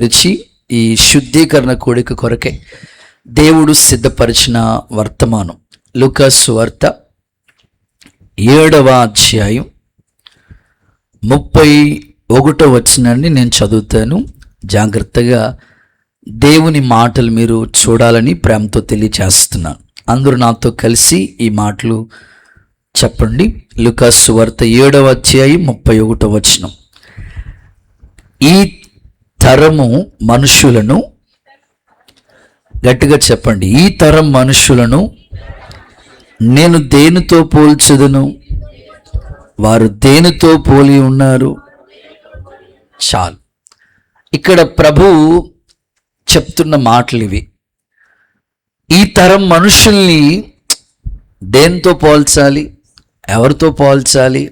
తెచ్చి ఈ శుద్ధీకరణ కోడిక కొరకే దేవుడు సిద్ధపరిచిన వర్తమానం లూకాసు వార్త 7వ అధ్యాయం 31వ వచనాన్ని నేను చదువుతాను. జాగ్రత్తగా దేవుని మాటలు మీరు చూడాలని ప్రేమతో తెలియచేస్తున్నాను. అందరూ నాతో కలిసి ఈ మాటలు చెప్పండి. లూకాసు వార్త 7వ అధ్యాయం 31వ వచనం. ఈ తరము మనుషులను, గట్టిగా చెప్పండి, ఈ తరం మనుషులను నేను దేనితో పోల్చదును? వారు దేనితో పోలి ఉన్నారు? చాలు. ఇక్కడ ప్రభువు చెప్తున్న మాటలు ఇవి. ఈ తరం మనుషుల్ని దేనితో పోల్చాలి, ఎవరితో పోల్చాలి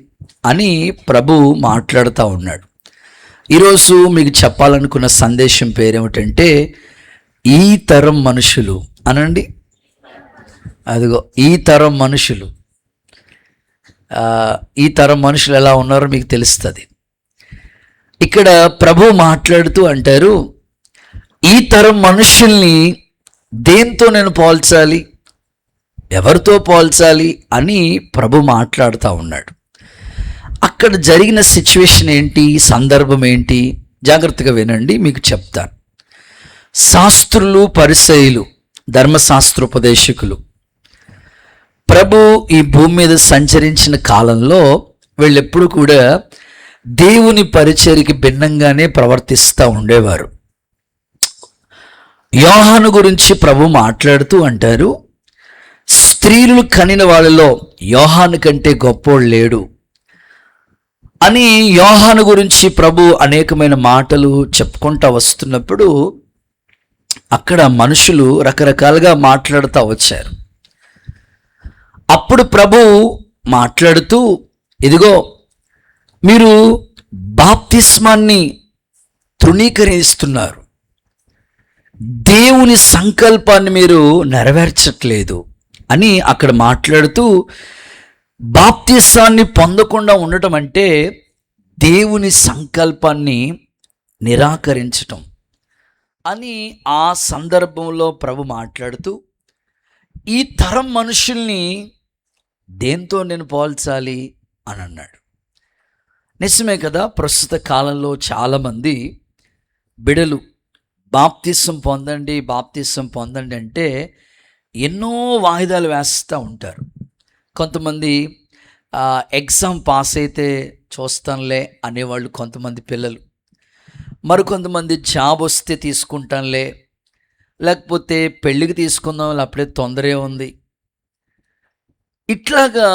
అని ప్రభువు మాట్లాడుతూ ఉన్నాడు. ఈరోజు మీకు చెప్పాలనుకున్న సందేశం పేరేమిటంటే, ఈ తరం మనుషులు అనండి. అదిగో ఈ తరం మనుషులు. ఈ తరం మనుషులు ఎలా ఉన్నారో మీకు తెలుస్తుంది. ఇక్కడ ప్రభు మాట్లాడుతూ అంటారు, ఈ తరం మనుషుల్ని దేంతో నేను పోల్చాలి, ఎవరితో పోల్చాలి అని ప్రభు మాట్లాడుతూ ఉన్నాడు. అక్కడ జరిగిన సిచ్యువేషన్ ఏంటి, సందర్భం ఏంటి, జాగ్రత్తగా వినండి, మీకు చెప్తాను. శాస్త్రులు, పరిసయ్యులు, ధర్మశాస్త్రోపదేశకులు ప్రభు ఈ భూమి మీద సంచరించిన కాలంలో వీళ్ళెప్పుడు కూడా దేవుని పరిచర్యకి భిన్నంగానే ప్రవర్తిస్తూ ఉండేవారు. యోహాను గురించి ప్రభు మాట్లాడుతూ అంటారు, స్త్రీలు కనిన వాళ్ళలో యోహాను కంటే గొప్పోడు లేడు అని యోహాను గురించి ప్రభు అనేకమైన మాటలు చెప్పుకుంటూ వస్తున్నప్పుడు అక్కడ మనుషులు రకరకాలుగా మాట్లాడుతూ వచ్చారు. అప్పుడు ప్రభు మాట్లాడుతూ, ఇదిగో మీరు బాప్తిస్మాన్ని తృణీకరిస్తున్నారు, దేవుని సంకల్పాన్ని మీరు నెరవేర్చట్లేదు అని అక్కడ మాట్లాడుతూ, బాప్తిసాన్ని పొందకుండా ఉండటం అంటే దేవుని సంకల్పాన్ని నిరాకరించటం అని ఆ సందర్భంలో ప్రభు మాట్లాడుతూ, ఈ తరం మనుషుల్ని దేంతో నేను పోల్చాలి అని అన్నాడు. నిజమే కదా, ప్రస్తుత కాలంలో చాలామంది బిడలు బాప్తిసం పొందండి, బాప్తిసం పొందండి అంటే ఎన్నో వాయిదాలు వేస్తూ ఉంటారు. కొంతమంది ఎగ్జామ్ పాస్ అయితే చూస్తానులే అనేవాళ్ళు కొంతమంది పిల్లలు, మరికొంతమంది జాబ్ వస్తే తీసుకుంటానులే, లేకపోతే పెళ్ళికి తీసుకుందాం, అప్పుడే తొందరే ఉంది. ఇట్లాగా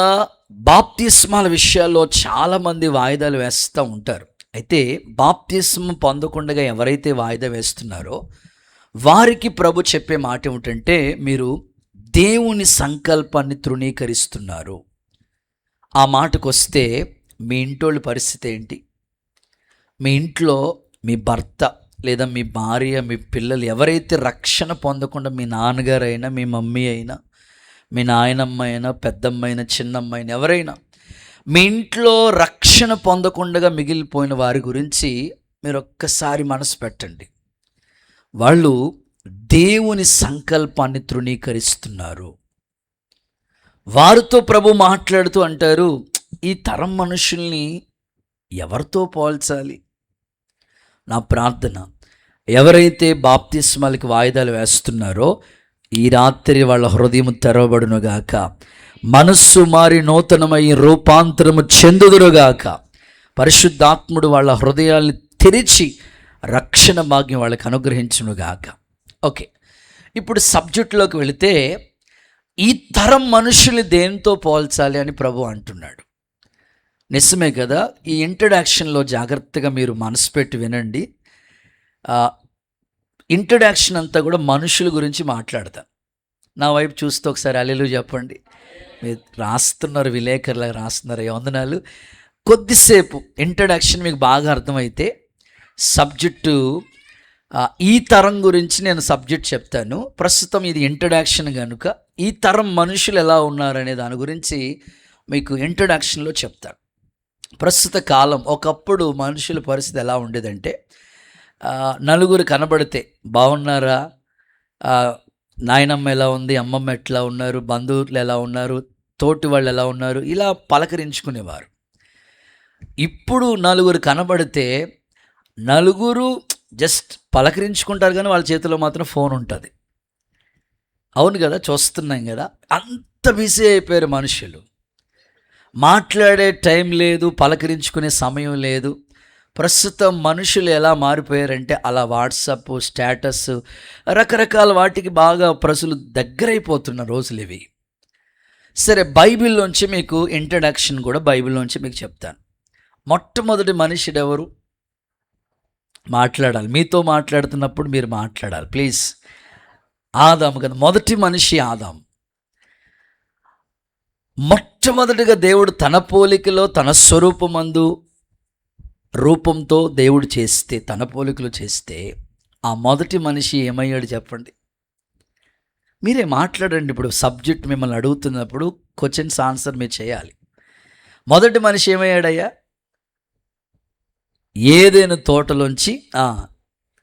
బాప్తిస్మాల విషయాల్లో చాలామంది వాయిదాలు వేస్తూ ఉంటారు. అయితే బాప్తిస్మం పొందకుండా ఎవరైతే వాయిదా వేస్తున్నారో వారికి ప్రభు చెప్పే మాట ఏమిటంటే, మీరు దేవుని సంకల్పాన్ని తృణీకరిస్తున్నారు. ఆ మాటకు వస్తే మీ ఇంటోళ్ళ పరిస్థితి ఏంటి? మీ ఇంట్లో మీ భర్త లేదా మీ భార్య, మీ పిల్లలు ఎవరైతే రక్షణ పొందకుండా, మీ నాన్నగారు అయినా, మీ మమ్మీ అయినా, మీ నాయనమ్మ అయినా, పెద్దమ్మ అయినా, చిన్నమ్మ అయినా, ఎవరైనా మీ ఇంట్లో రక్షణ పొందకుండా మిగిలిపోయిన వారి గురించి మీరు ఒక్కసారి మనసు పెట్టండి. వాళ్ళు దేవుని సంకల్పాన్ని తృణీకరిస్తున్నారు. వారితో ప్రభు మాట్లాడుతూ అంటారు, ఈ తరం మనుషుల్ని ఎవరితో పోల్చాలి? నా ప్రార్థన, ఎవరైతే బాప్తిస్మాలకి వాయిదాలు వేస్తున్నారో ఈ రాత్రి వాళ్ళ హృదయం తెరవబడునుగాక, మనస్సు మారి నూతనమై రూపాంతరము చెందుదురుగాక, పరిశుద్ధాత్ముడు వాళ్ళ హృదయాల్ని తెరిచి రక్షణ భాగ్యం వాళ్ళకి అనుగ్రహించునుగాక. ఓకే, ఇప్పుడు సబ్జెక్టులోకి వెళితే, ఈ తరం మనుషులు దేనితో పోల్చాలి అని ప్రభు అంటున్నాడు. నిజమే కదా, ఈ ఇంట్రడక్షన్లో జాగ్రత్తగా మీరు మనసు పెట్టి వినండి. ఇంట్రడక్షన్ అంతా కూడా మనుషుల గురించి మాట్లాడతాను. నా వైపు చూస్తూ ఒకసారి హల్లెలూయా చెప్పండి. మీరు రాస్తున్నారు, విలేకరులాగా రాస్తున్నారు, వందనాలు. కొద్దిసేపు ఇంట్రడక్షన్ మీకు బాగా అర్థమైతే సబ్జెక్టు ఈ తరం గురించి నేను సబ్జెక్ట్ చెప్తాను. ప్రస్తుతం ఇది ఇంట్రడక్షన్ కనుక ఈ తరం మనుషులు ఎలా ఉన్నారనే దాని గురించి మీకు ఇంట్రడక్షన్లో చెప్తాను. ప్రస్తుత కాలం, ఒకప్పుడు మనుషుల పరిస్థితి ఎలా ఉండేదంటే, నలుగురు కనబడితే బాగున్నారా, నాయనమ్మ ఎలా ఉంది, అమ్మమ్మ ఎట్లా ఉన్నారు, బంధువులు ఎలా ఉన్నారు, తోటి వాళ్ళు ఎలా ఉన్నారు, ఇలా పలకరించుకునేవారు. ఇప్పుడు నలుగురు కనబడితే నలుగురు జస్ట్ పలకరించుకుంటారు, కానీ వాళ్ళ చేతిలో మాత్రం ఫోన్ ఉంటుంది. అవును కదా, చూస్తున్నాం కదా. అంత బిజీ అయిపోయారు మనుషులు. మాట్లాడే టైం లేదు, పలకరించుకునే సమయం లేదు. ప్రస్తుతం మనుషులు ఎలా మారిపోయారంటే అలా వాట్సాప్ స్టేటస్ రకరకాల వాటికి బాగా ప్రజలు దగ్గరైపోతున్న రోజులు ఇవి. సరే, బైబిల్లోంచి మీకు ఇంట్రడక్షన్ కూడా బైబిల్లోంచి మీకు చెప్తాను. మొట్టమొదటి మనుషుడు ఎవరు? మాట్లాడాలి, మీతో మాట్లాడుతున్నప్పుడు మీరు మాట్లాడాలి ప్లీజ్. ఆదాము కదా, మొదటి మనిషి ఆదాము. మొట్టమొదటిగా దేవుడు తన పోలికలో తన స్వరూపమందు రూపంతో దేవుడు చేస్తే, తన పోలికలు చేస్తే, ఆ మొదటి మనిషి ఏమయ్యాడు చెప్పండి? మీరే మాట్లాడండి. ఇప్పుడు సబ్జెక్ట్ మిమ్మల్ని అడుగుతున్నప్పుడు క్వశ్చన్స్ ఆన్సర్ మీరు చేయాలి. మొదటి మనిషి ఏమయ్యాడయ్యా? ఏదైనా తోటలోంచి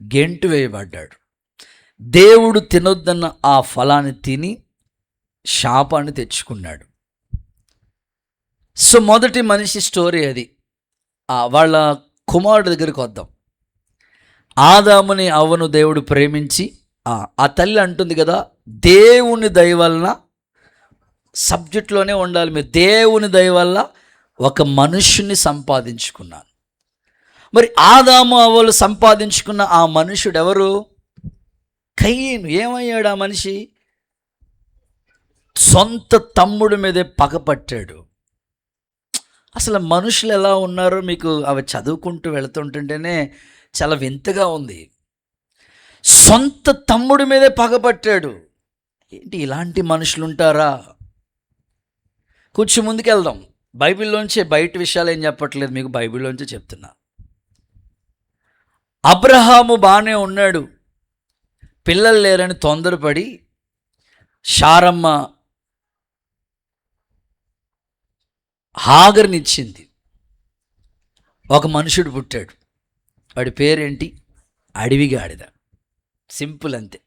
గెంటు వేయబడ్డాడు. దేవుడు తినొద్దన్న ఆ ఫలాన్ని తిని శాపాన్ని తెచ్చుకున్నాడు. సో మొదటి మనిషి స్టోరీ అది. వాళ్ళ కుమారుడి దగ్గరికి వద్దాం. ఆదాముని అవ్వను దేవుడు ప్రేమించి, ఆ తల్లి అంటుంది కదా, దేవుని దయ వలన, సబ్జెక్ట్లోనే ఉండాలి మీరు, దేవుని దయ వల్ల ఒక మనుషుని సంపాదించుకున్నాను. మరి ఆదాము అవ్వలు సంపాదించుకున్న ఆ మనుషుడు ఎవరు? కయీను. ఏమయ్యాడు ఆ మనిషి? సొంత తమ్ముడి మీదే పగపట్టాడు. అసలు మనుషులు ఎలా ఉన్నారో మీకు అవి చదువుకుంటూ వెళుతుంటుంటేనే చాలా వింతగా ఉంది. సొంత తమ్ముడి మీదే పగపట్టాడు. ఏంటి, ఇలాంటి మనుషులు ఉంటారా? కొంచెం ముందుకెళ్దాం. బైబిల్లోంచే, బయట విషయాలు ఏం చెప్పట్లేదు మీకు, బైబిల్లోంచే చెప్తున్నా. అబ్రహాము బాగానే ఉన్నాడు, పిల్లలు లేరని తొందరపడి శారమ్మ హాగర్నిచ్చింది. ఒక మనుషుడు పుట్టాడు. వాడి పేరేంటి? అడవిగాడిద. సింపుల్, అంతే.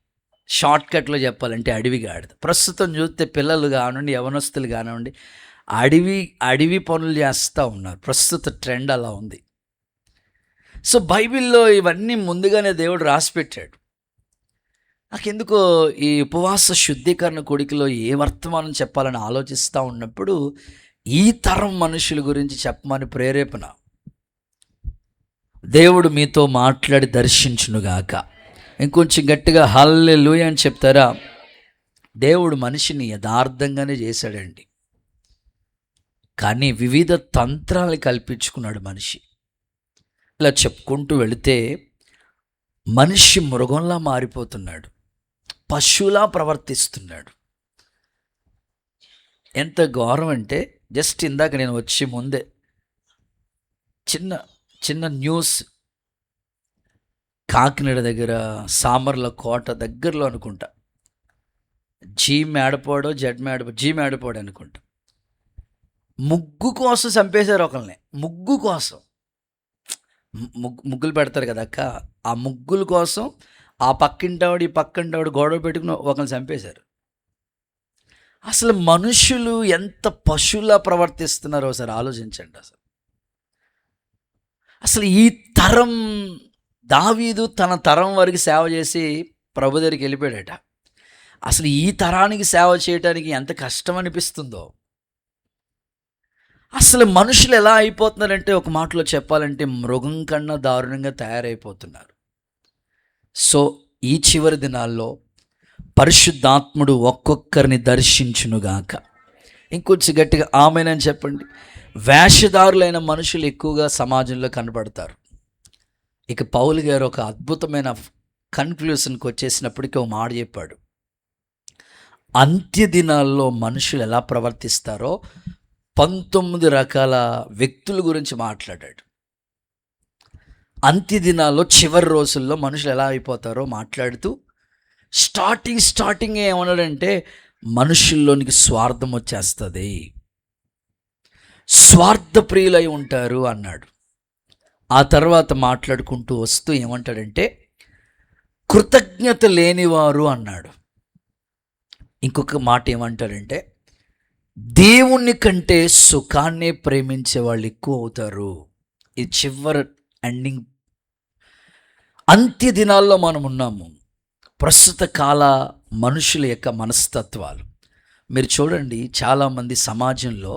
షార్ట్కట్లో చెప్పాలంటే అడవిగాడిద. ప్రస్తుతం చూస్తే పిల్లలు కానివ్వండి, యవనస్తులు కానివ్వండి, అడవి పనులు చేస్తూ ఉన్నారు. ప్రస్తుత ట్రెండ్ అలా ఉంది. సో బైబిల్లో ఇవన్నీ ముందుగానే దేవుడు రాసిపెట్టాడు. నాకెందుకో ఈ ఉపవాస శుద్ధీకరణ కొడుకులో ఏ వర్తమానం చెప్పాలని ఆలోచిస్తూ ఉన్నప్పుడు ఈ తరం మనుషుల గురించి చెప్పమని ప్రేరేపణ. దేవుడు మీతో మాట్లాడి దర్శించునుగాక. ఇంకొంచెం గట్టిగా హల్లెలూయా అని చెప్తారా? దేవుడు మనిషిని యథార్థంగానే చేశాడండి, కానీ వివిధ తంత్రాలు కల్పించుకున్నాడు మనిషి. ఇలా చెప్పుకుంటూ వెళితే మనిషి మృగంలా మారిపోతున్నాడు, పశువులా ప్రవర్తిస్తున్నాడు. ఎంత ఘోరం అంటే, జస్ట్ ఇందాక నేను వచ్చి ముందే చిన్న న్యూస్, కాకినాడ దగ్గర సామర్ల కోట దగ్గరలో అనుకుంటా, జీ మేడపోడు అనుకుంటా, ముగ్గు కోసం చంపేశారు ఒకరిని. ముగ్గు కోసం ముగ్గులు పెడతారు కదా అక్క, ఆ ముగ్గుల కోసం ఆ పక్కింటావాడు ఈ పక్కింటావాడు గొడవ పెట్టుకుని ఒకరిని చంపేశారు. అసలు మనుషులు ఎంత పశువులా ప్రవర్తిస్తున్నారో ఒకసారి ఆలోచించండి. అసలు ఈ తరం, దావీదు తన తరం వరకు సేవ చేసి ప్రభు దగ్గరికి వెళ్ళిపోయాడట. అసలు ఈ తరానికి సేవ చేయడానికి ఎంత కష్టం అనిపిస్తుందో. అసలు మనుషులు ఎలా అయిపోతున్నారంటే, ఒక మాటలో చెప్పాలంటే మృగం కన్నా దారుణంగా తయారైపోతున్నారు. సో ఈ చివరి దినాల్లో పరిశుద్ధాత్ముడు ఒక్కొక్కరిని దర్శించునుగాక. ఇంకొంచెం గట్టిగా ఆమేనని చెప్పండి. వేషధారులైన మనుషులు ఎక్కువగా సమాజంలో కనబడతారు. ఇక పౌలు గారు ఒక అద్భుతమైన కన్క్లూషన్కి వచ్చేసినప్పటికీ ఒక మాట చెప్పాడు. అంత్య దినాల్లో మనుషులు ఎలా ప్రవర్తిస్తారో 19 రకాల వ్యక్తుల గురించి మాట్లాడాడు. అంత్య దినాల్లో, చివరి రోజుల్లో మనుషులు ఎలా అయిపోతారో మాట్లాడుతూ స్టార్టింగ్ ఏమన్నాడంటే, మనుషుల్లోనికి స్వార్థం వచ్చేస్తుంది, స్వార్థ ప్రియులై ఉంటారు అన్నాడు. ఆ తర్వాత మాట్లాడుకుంటూ వస్తూ ఏమంటాడంటే కృతజ్ఞత లేనివారు అన్నాడు. ఇంకొక మాట ఏమంటాడంటే దేవుని కంటే సుఖాన్నే ప్రేమించే వాళ్ళు ఎక్కువ అవుతారు. ఇది చివరి ఎండింగ్, అంత్య దినాల్లో మనం ఉన్నాము. ప్రస్తుత కాల మనుషుల యొక్క మనస్తత్వాలు మీరు చూడండి. చాలామంది సమాజంలో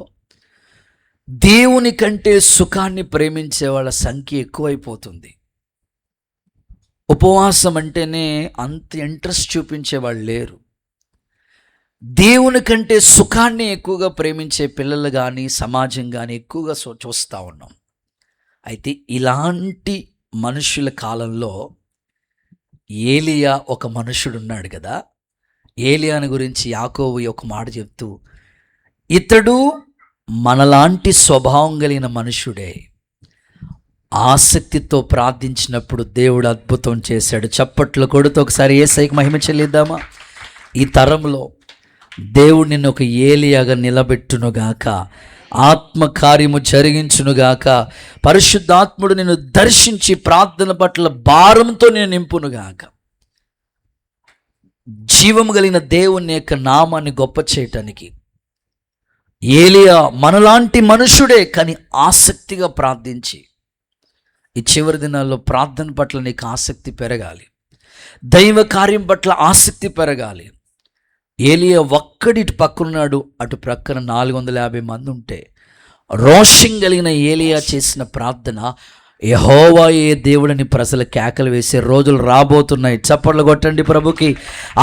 దేవుని కంటే సుఖాన్ని ప్రేమించే వాళ్ళ సంఖ్య ఎక్కువైపోతుంది. ఉపవాసం అంటేనే అంత ఇంట్రెస్ట్ చూపించే వాళ్ళు లేరు. దేవుని కంటే సుఖాన్ని ఎక్కువగా ప్రేమించే పిల్లలు కానీ సమాజం కానీ ఎక్కువగా చూస్తూ ఉన్నాం. అయితే ఇలాంటి మనుషుల కాలంలో ఏలియా ఒక మనుషుడు ఉన్నాడు కదా. ఏలియాని గురించి యాకోబు ఒక మాట చెప్తూ, ఇతడు మనలాంటి స్వభావం కలిగిన మనుషుడే, ఆసక్తితో ప్రార్థించినప్పుడు దేవుడు అద్భుతం చేశాడు. చప్పట్లు కొడుతూ ఒకసారి యేసయ్యకి మహిమ చెల్లిద్దామా? ఈ తరంలో దేవుడు నిన్ను ఒక ఏలియాగా నిలబెట్టునుగాక, ఆత్మకార్యము జరిగించునుగాక, పరిశుద్ధాత్ముడు నిన్ను దర్శించి ప్రార్థన పట్ల భారంతో నేను నింపునుగాక. జీవము కలిగిన దేవుని యొక్క నామాన్ని గొప్ప చేయటానికి ఏలియా మనలాంటి మనుషుడే, కానీ ఆసక్తిగా ప్రార్థించి, ఈ చివరి దినాల్లో ప్రార్థన పట్ల నీకు ఆసక్తి పెరగాలి, దైవ కార్యం పట్ల ఆసక్తి పెరగాలి. ఏలియా ఒక్కడి ఇటు పక్కనున్నాడు, అటు ప్రక్కన 450 మంది ఉంటే రోషం కలిగిన ఏలియా చేసిన ప్రార్థన యెహోవాయే దేవుడని ప్రజలు కేకలు వేసే రోజులు రాబోతున్నాయి. చప్పట్లు కొట్టండి ప్రభుకి.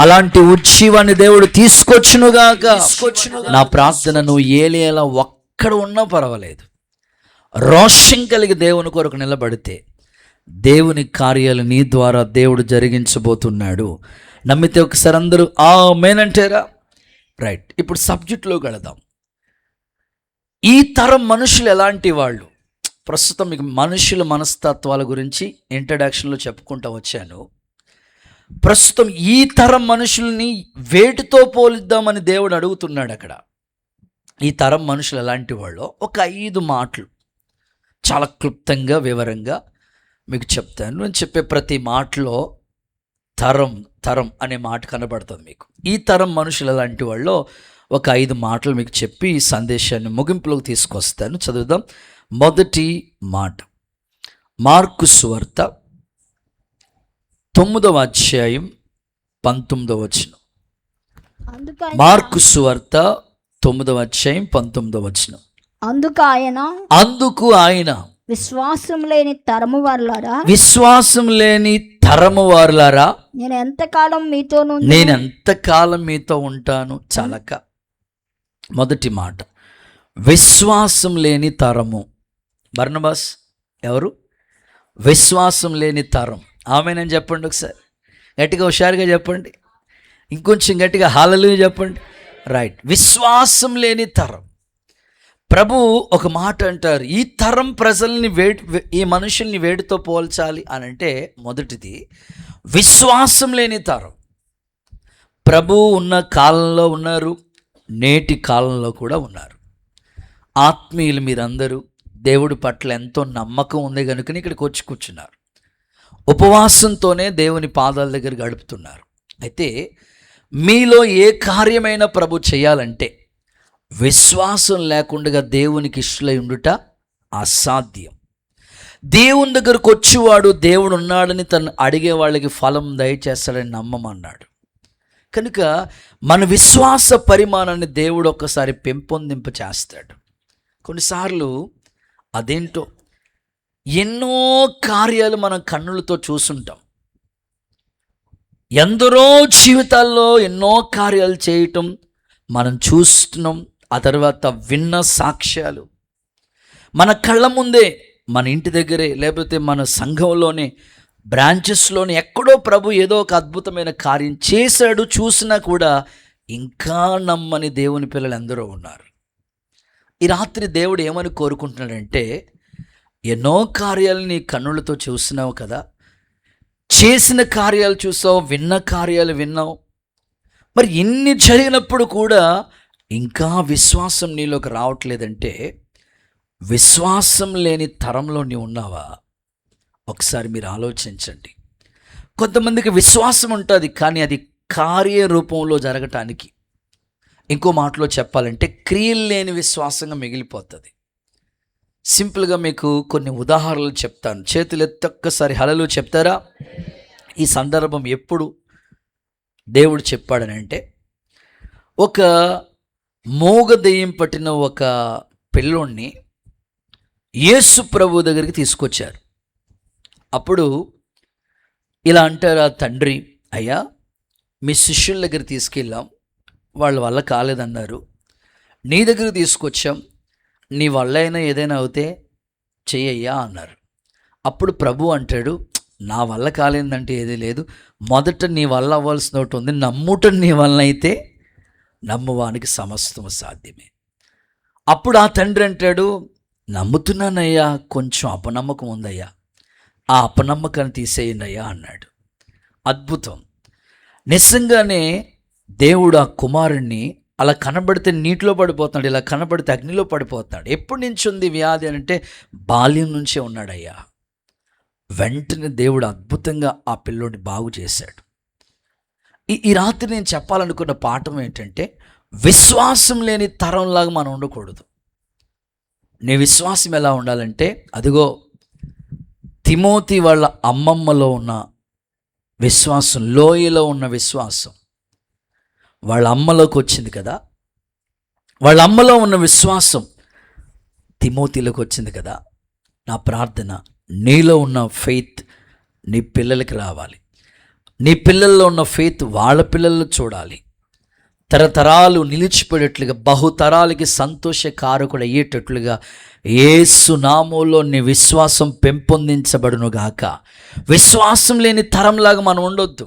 అలాంటి ఉజ్జీవాన్ని దేవుడు తీసుకొచ్చునుగాక. నా ప్రార్థన నువ్వు ఏలియాలా ఒక్కడ ఉన్నా పర్వాలేదు, రోషం కలిగి దేవుని కొరకు నిలబడితే దేవుని కార్యాలు నీ ద్వారా దేవుడు జరిగించబోతున్నాడు. నమ్మితే ఒకసారి అందరూ ఆమేన్ అంటారా? రైట్, ఇప్పుడు సబ్జెక్టులోకి వెళదాం. ఈ తరం మనుషులు ఎలాంటి వాళ్ళు? ప్రస్తుతం మీకు మనుషుల మనస్తత్వాల గురించి ఇంట్రడక్షన్లో చెప్పుకుంటూ వచ్చాను. ప్రస్తుతం ఈ తరం మనుషుల్ని వేటితో పోలిద్దామని దేవుడు అడుగుతున్నాడు. అక్కడ ఈ తరం మనుషులు ఎలాంటి వాళ్ళు ఒక 5 మాటలు చాలా క్లుప్తంగా వివరంగా మీకు చెప్తాను. నేను చెప్పే ప్రతి మాటలో తరం తరం అనే మాట కనబడుతుంది మీకు. ఈ తరం మనుషులు ఎలాంటి వాళ్ళు ఒక 5 మాటలు మీకు చెప్పి ఈ సందేశాన్ని ముగింపులోకి తీసుకొస్తాను. చదువుదాం. మొదటి మాట, మార్కు సువార్త 9వ అధ్యాయం 19వ వచనం. మార్కు సువార్త 9వ అధ్యాయం 19వ వచనం. అందుకు ఆయన విశ్వాసం లేని తరము వారులారా, విశ్వాసం లేని తరము వారులారా, నేను ఎంతకాలం మీతో ఉంటాను చాలక. మొదటి మాట, విశ్వాసం లేని తరము. బర్నబాస్ ఎవరు? విశ్వాసం లేని తరం. ఆమేనని చెప్పండి ఒకసారి గట్టిగా, హుషారుగా చెప్పండి, ఇంకొంచెం గట్టిగా హల్లెలూయా చెప్పండి. రైట్, విశ్వాసం లేని తరం. ప్రభు ఒక మాట అంటారు, ఈ తరం ప్రజల్ని ఈ మనుషుల్ని వేడితో పోల్చాలి అని అంటే మొదటిది విశ్వాసం లేని తరం. ప్రభు ఉన్న కాలంలో ఉన్నారు, నేటి కాలంలో కూడా ఉన్నారు. ఆత్మీయులు మీరందరూ దేవుడి పట్ల ఎంతో నమ్మకం ఉంది కనుకని ఇక్కడికి వచ్చి కూర్చున్నారు. ఉపవాసంతోనే దేవుని పాదాల దగ్గర గడుపుతున్నారు. అయితే మీలో ఏ కార్యమైనా ప్రభు చేయాలంటే విశ్వాసం లేకుండా దేవునికి ఇష్టలై ఉండుట అసాధ్యం. దేవుని దగ్గరకు వచ్చేవాడు దేవుడు ఉన్నాడని తను అడిగే వాళ్ళకి ఫలం దయచేస్తాడని నమ్మమన్నాడు. కనుక మన విశ్వాస పరిమాణాన్ని దేవుడు ఒక్కసారి పెంపొందింప చేస్తాడు. కొన్నిసార్లు అదేంటో ఎన్నో కార్యాలు మనం కన్నులతో చూసుంటాం, ఎందరో జీవితాల్లో ఎన్నో కార్యాలు చేయటం మనం చూస్తున్నాం. ఆ తర్వాత విన్న సాక్ష్యాలు మన కళ్ళ ముందే, మన ఇంటి దగ్గరే, లేకపోతే మన సంఘంలోనే, బ్రాంచెస్లోనే ఎక్కడో ప్రభు ఏదో ఒక అద్భుతమైన కార్యం చేశాడు. చూసినా కూడా ఇంకా నమ్మని దేవుని పిల్లలు ఎందరో ఉన్నారు. ఈ రాత్రి దేవుడు ఏమని కోరుకుంటున్నాడంటే, ఎన్నో కార్యాలు నీ కన్నులతో చూసినావు కదా, చేసిన కార్యాలు చూసావు, విన్న కార్యాలు విన్నావు. మరి ఇన్ని జరిగినప్పుడు కూడా ఇంకా విశ్వాసం నీలోకి రావట్లేదంటే విశ్వాసం లేని తరంలో నీవు ఉన్నావా? ఒకసారి మీరు ఆలోచించండి. కొంతమందికి విశ్వాసం ఉంటుంది, కానీ అది కార్యరూపంలో జరగటానికి, ఇంకో మాటలో చెప్పాలంటే క్రియలు లేని విశ్వాసంగా మిగిలిపోతుంది. సింపుల్గా మీకు కొన్ని ఉదాహరణలు చెప్తాను. చేతులు ఎత్తి ఒక్కసారి హల్లెలూయా చెప్తారా? ఈ సందర్భం ఎప్పుడు దేవుడు చెప్పాడని అంటే, ఒక మూగ దెయ్యం పట్టిన ఒక పిల్లోడిని యేసు ప్రభు దగ్గరికి తీసుకొచ్చారు. అప్పుడు ఇలా అంటారు ఆ తండ్రి, అయ్యా మీ శిష్యుల దగ్గర తీసుకెళ్ళాం, వాళ్ళ వల్ల కాలేదన్నారు, నీ దగ్గరికి తీసుకొచ్చాం, నీ వల్ల అయినా ఏదైనా అవుతే చెయ్యయ్యా అన్నారు. అప్పుడు ప్రభు అంటాడు, నా వల్ల కాలేదంటే ఏదీ లేదు, మొదట నీ వల్ల అవ్వాల్సిన ఒకటి ఉంది, నమ్ముట నీ వల్ల అయితే నమ్మువానికి సమస్తము సాధ్యమే. అప్పుడు ఆ తండ్రి అంటాడు, నమ్ముతున్నానయ్యా, కొంచెం అపనమ్మకం ఉందయ్యా, ఆ అపనమ్మకాన్ని తీసేయండి అయ్యా అన్నాడు. అద్భుతం. నిజంగానే దేవుడు ఆ కుమారుణ్ణి అలా కనబడితే నీటిలో పడిపోతున్నాడు, ఇలా కనబడితే అగ్నిలో పడిపోతున్నాడు. ఎప్పటి నుంచి ఉంది వ్యాధి అంటే బాల్యం నుంచే ఉన్నాడయ్యా. వెంటనే దేవుడు అద్భుతంగా ఆ పిల్లోడిని బాగు చేశాడు. ఈ రాత్రి నేను చెప్పాలనుకున్న పాఠం ఏంటంటే, విశ్వాసం లేని తరంలాగా మనం ఉండకూడదు. నీ విశ్వాసం ఎలా ఉండాలంటే, అదిగో తిమోతి వాళ్ళ అమ్మమ్మలో ఉన్న విశ్వాసం, లోయలో ఉన్న విశ్వాసం వాళ్ళ అమ్మలోకి వచ్చింది కదా, వాళ్ళ అమ్మలో ఉన్న విశ్వాసం తిమోతిలోకి వచ్చింది కదా. నా ప్రార్థన, నీలో ఉన్న ఫెయిత్ నీ పిల్లలకి రావాలి, నీ పిల్లల్లో ఉన్న ఫెయిత్ వాళ్ళ పిల్లల్లో చూడాలి. తరతరాలు నిలిచిపోయేటట్లుగా, బహుతరాలకి సంతోషకారకుడు అయ్యేటట్లుగా యేసు నామములో నీ విశ్వాసం పెంపొందించబడునుగాక. విశ్వాసం లేని తరంలాగా మనం ఉండొద్దు.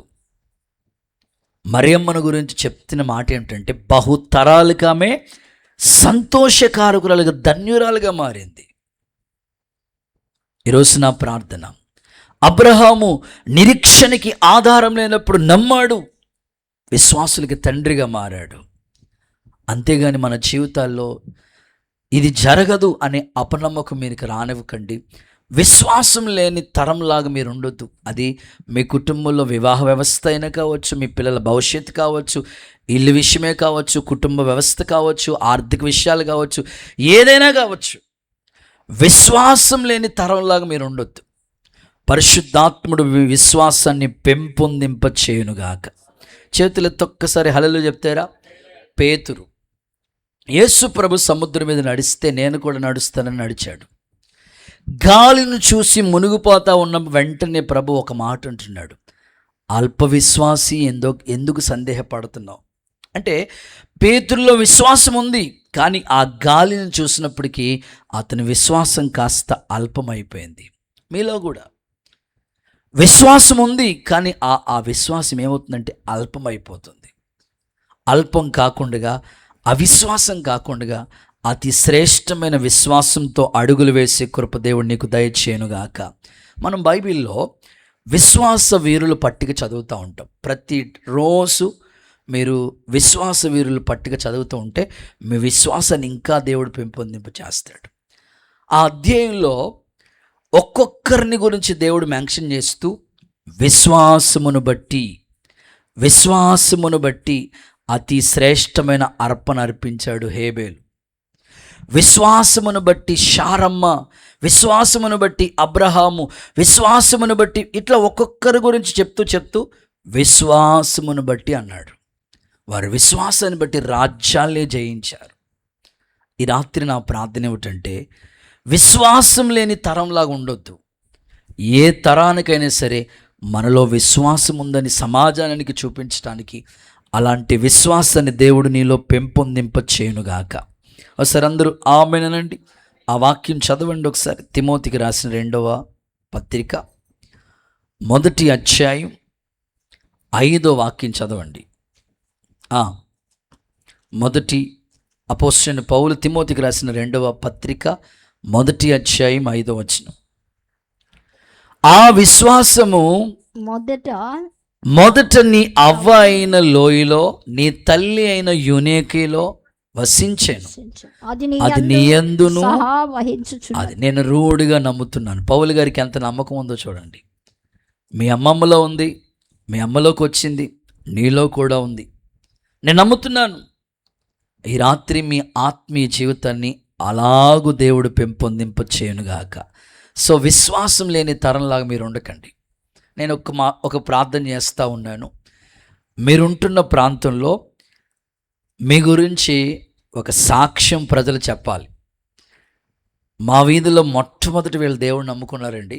మరియమ్మను గురించి చెప్తున్న మాట ఏమిటంటే, బహుతరాలుగా ఆమె సంతోషకారకురాలుగా, ధన్యురాలుగా మారింది. ఈరోజు నా ప్రార్థన, అబ్రహాము నిరీక్షణకి ఆధారం లేనప్పుడు నమ్మాడు, విశ్వాసులకి తండ్రిగా మారాడు. అంతేగాని మన జీవితాల్లో ఇది జరగదు అనే అపనమ్మకం మీకు రానివ్వకండి. విశ్వాసం లేని తరంలాగా మీరు ఉండొద్దు. అది మీ కుటుంబంలో వివాహ వ్యవస్థ అయినా కావచ్చు, మీ పిల్లల భవిష్యత్తు కావచ్చు, ఇల్లు విషయమే కావచ్చు, కుటుంబ వ్యవస్థ కావచ్చు, ఆర్థిక విషయాలు కావచ్చు, ఏదైనా కావచ్చు. విశ్వాసం లేని తరంలాగా మీరు ఉండొద్దు. పరిశుద్ధాత్ముడు విశ్వాసాన్ని పెంపొందింప చేయునుగాక. చేతులెత్తి ఒక్కసారి హల్లెలూయా చెప్తారా? పేతురు, యేసు ప్రభు సముద్రం మీద నడిస్తే నేను కూడా నడుస్తానని నడిచాడు. గాలిని చూసి మునిగిపోతా ఉన్న వెంటనే ప్రభు ఒక మాట అంటున్నాడు, అల్ప విశ్వాసి ఎందుకు సందేహపడుతున్నావు అంటే, పేతురులో విశ్వాసం ఉంది, కానీ ఆ గాలిని చూసినప్పటికీ అతని విశ్వాసం కాస్త అల్పమైపోయింది. మీలో కూడా విశ్వాసం ఉంది, కానీ ఆ విశ్వాసం ఏమవుతుందంటే అల్పమైపోతుంది. అల్పం కాకుండా, అవిశ్వాసం కాకుండా అతి శ్రేష్టమైన విశ్వాసంతో అడుగులు వేసే కృప దేవుడు నీకు దయచేయునుగాక. మనం బైబిల్లో విశ్వాస వీరుల పట్టిక చదువుతూ ఉంటాం. ప్రతిరోజు మీరు విశ్వాస వీరుల పట్టిక చదువుతూ ఉంటే మీ విశ్వాసాన్ని ఇంకా దేవుడు పెంపొందింప చేస్తాడు. ఆ అధ్యాయంలో ఒక్కొక్కరిని గురించి దేవుడు మెన్షన్ చేస్తూ, విశ్వాసమును బట్టి అతి శ్రేష్టమైన అర్పణ అర్పించాడు హేబేలు. విశ్వాసమును బట్టి శారమ్మ, విశ్వాసమును బట్టి అబ్రహాము, విశ్వాసమును బట్టి, ఇట్లా ఒక్కొక్కరి గురించి చెప్తూ విశ్వాసమును బట్టి అన్నాడు. వారి విశ్వాసాన్ని బట్టి రాజ్యాలే జయించారు. ఈ రాత్రి నా ప్రార్థన ఏమిటంటే, విశ్వాసం లేని తరంలాగా ఉండొద్దు. ఏ తరానికైనా సరే మనలో విశ్వాసం ఉందని సమాజానికి చూపించడానికి అలాంటి విశ్వాసాన్ని దేవుడు నీలో పెంపొందింప చేయునుగాక. ఒకసారి అందరూ ఆమేనండి. ఆ వాక్యం చదవండి ఒకసారి. తిమోతికి రాసిన 2వ పత్రిక 1వ అధ్యాయం 5వ వాక్యం చదవండి. మొదటి అపోస్తలుడైన పౌలు తిమోతికి రాసిన 2వ పత్రిక 1వ అధ్యాయం 5వ వచనం. ఆ విశ్వాసము మొదట నీ అవ్వ అయిన లోయలో, నీ తల్లి అయిన యునేకిలో వసించెను, అది నీ అది నీ యందును సహా వహించుచున్నది. అది నేను రూఢిగా నమ్ముతున్నాను. పౌలు గారికి ఎంత నమ్మకం ఉందో చూడండి. మీ అమ్మమ్మలో ఉంది, మీ అమ్మలోకి వచ్చింది, నీలో కూడా ఉంది. నేను నమ్ముతున్నాను. ఈ రాత్రి మీ ఆత్మీయ జీవితాన్ని అలాగూ దేవుడు పెంపొందింప చేయనుగాక. సో విశ్వాసం లేని తరంలాగా మీరు ఉండకండి. నేను ఒక ప్రార్థన చేస్తూ ఉన్నాను. మీరుంటున్న ప్రాంతంలో మీ గురించి ఒక సాక్ష్యం ప్రజలు చెప్పాలి. మా వీధిలో మొట్టమొదటి వీళ్ళు దేవుడు నమ్ముకున్నారండి.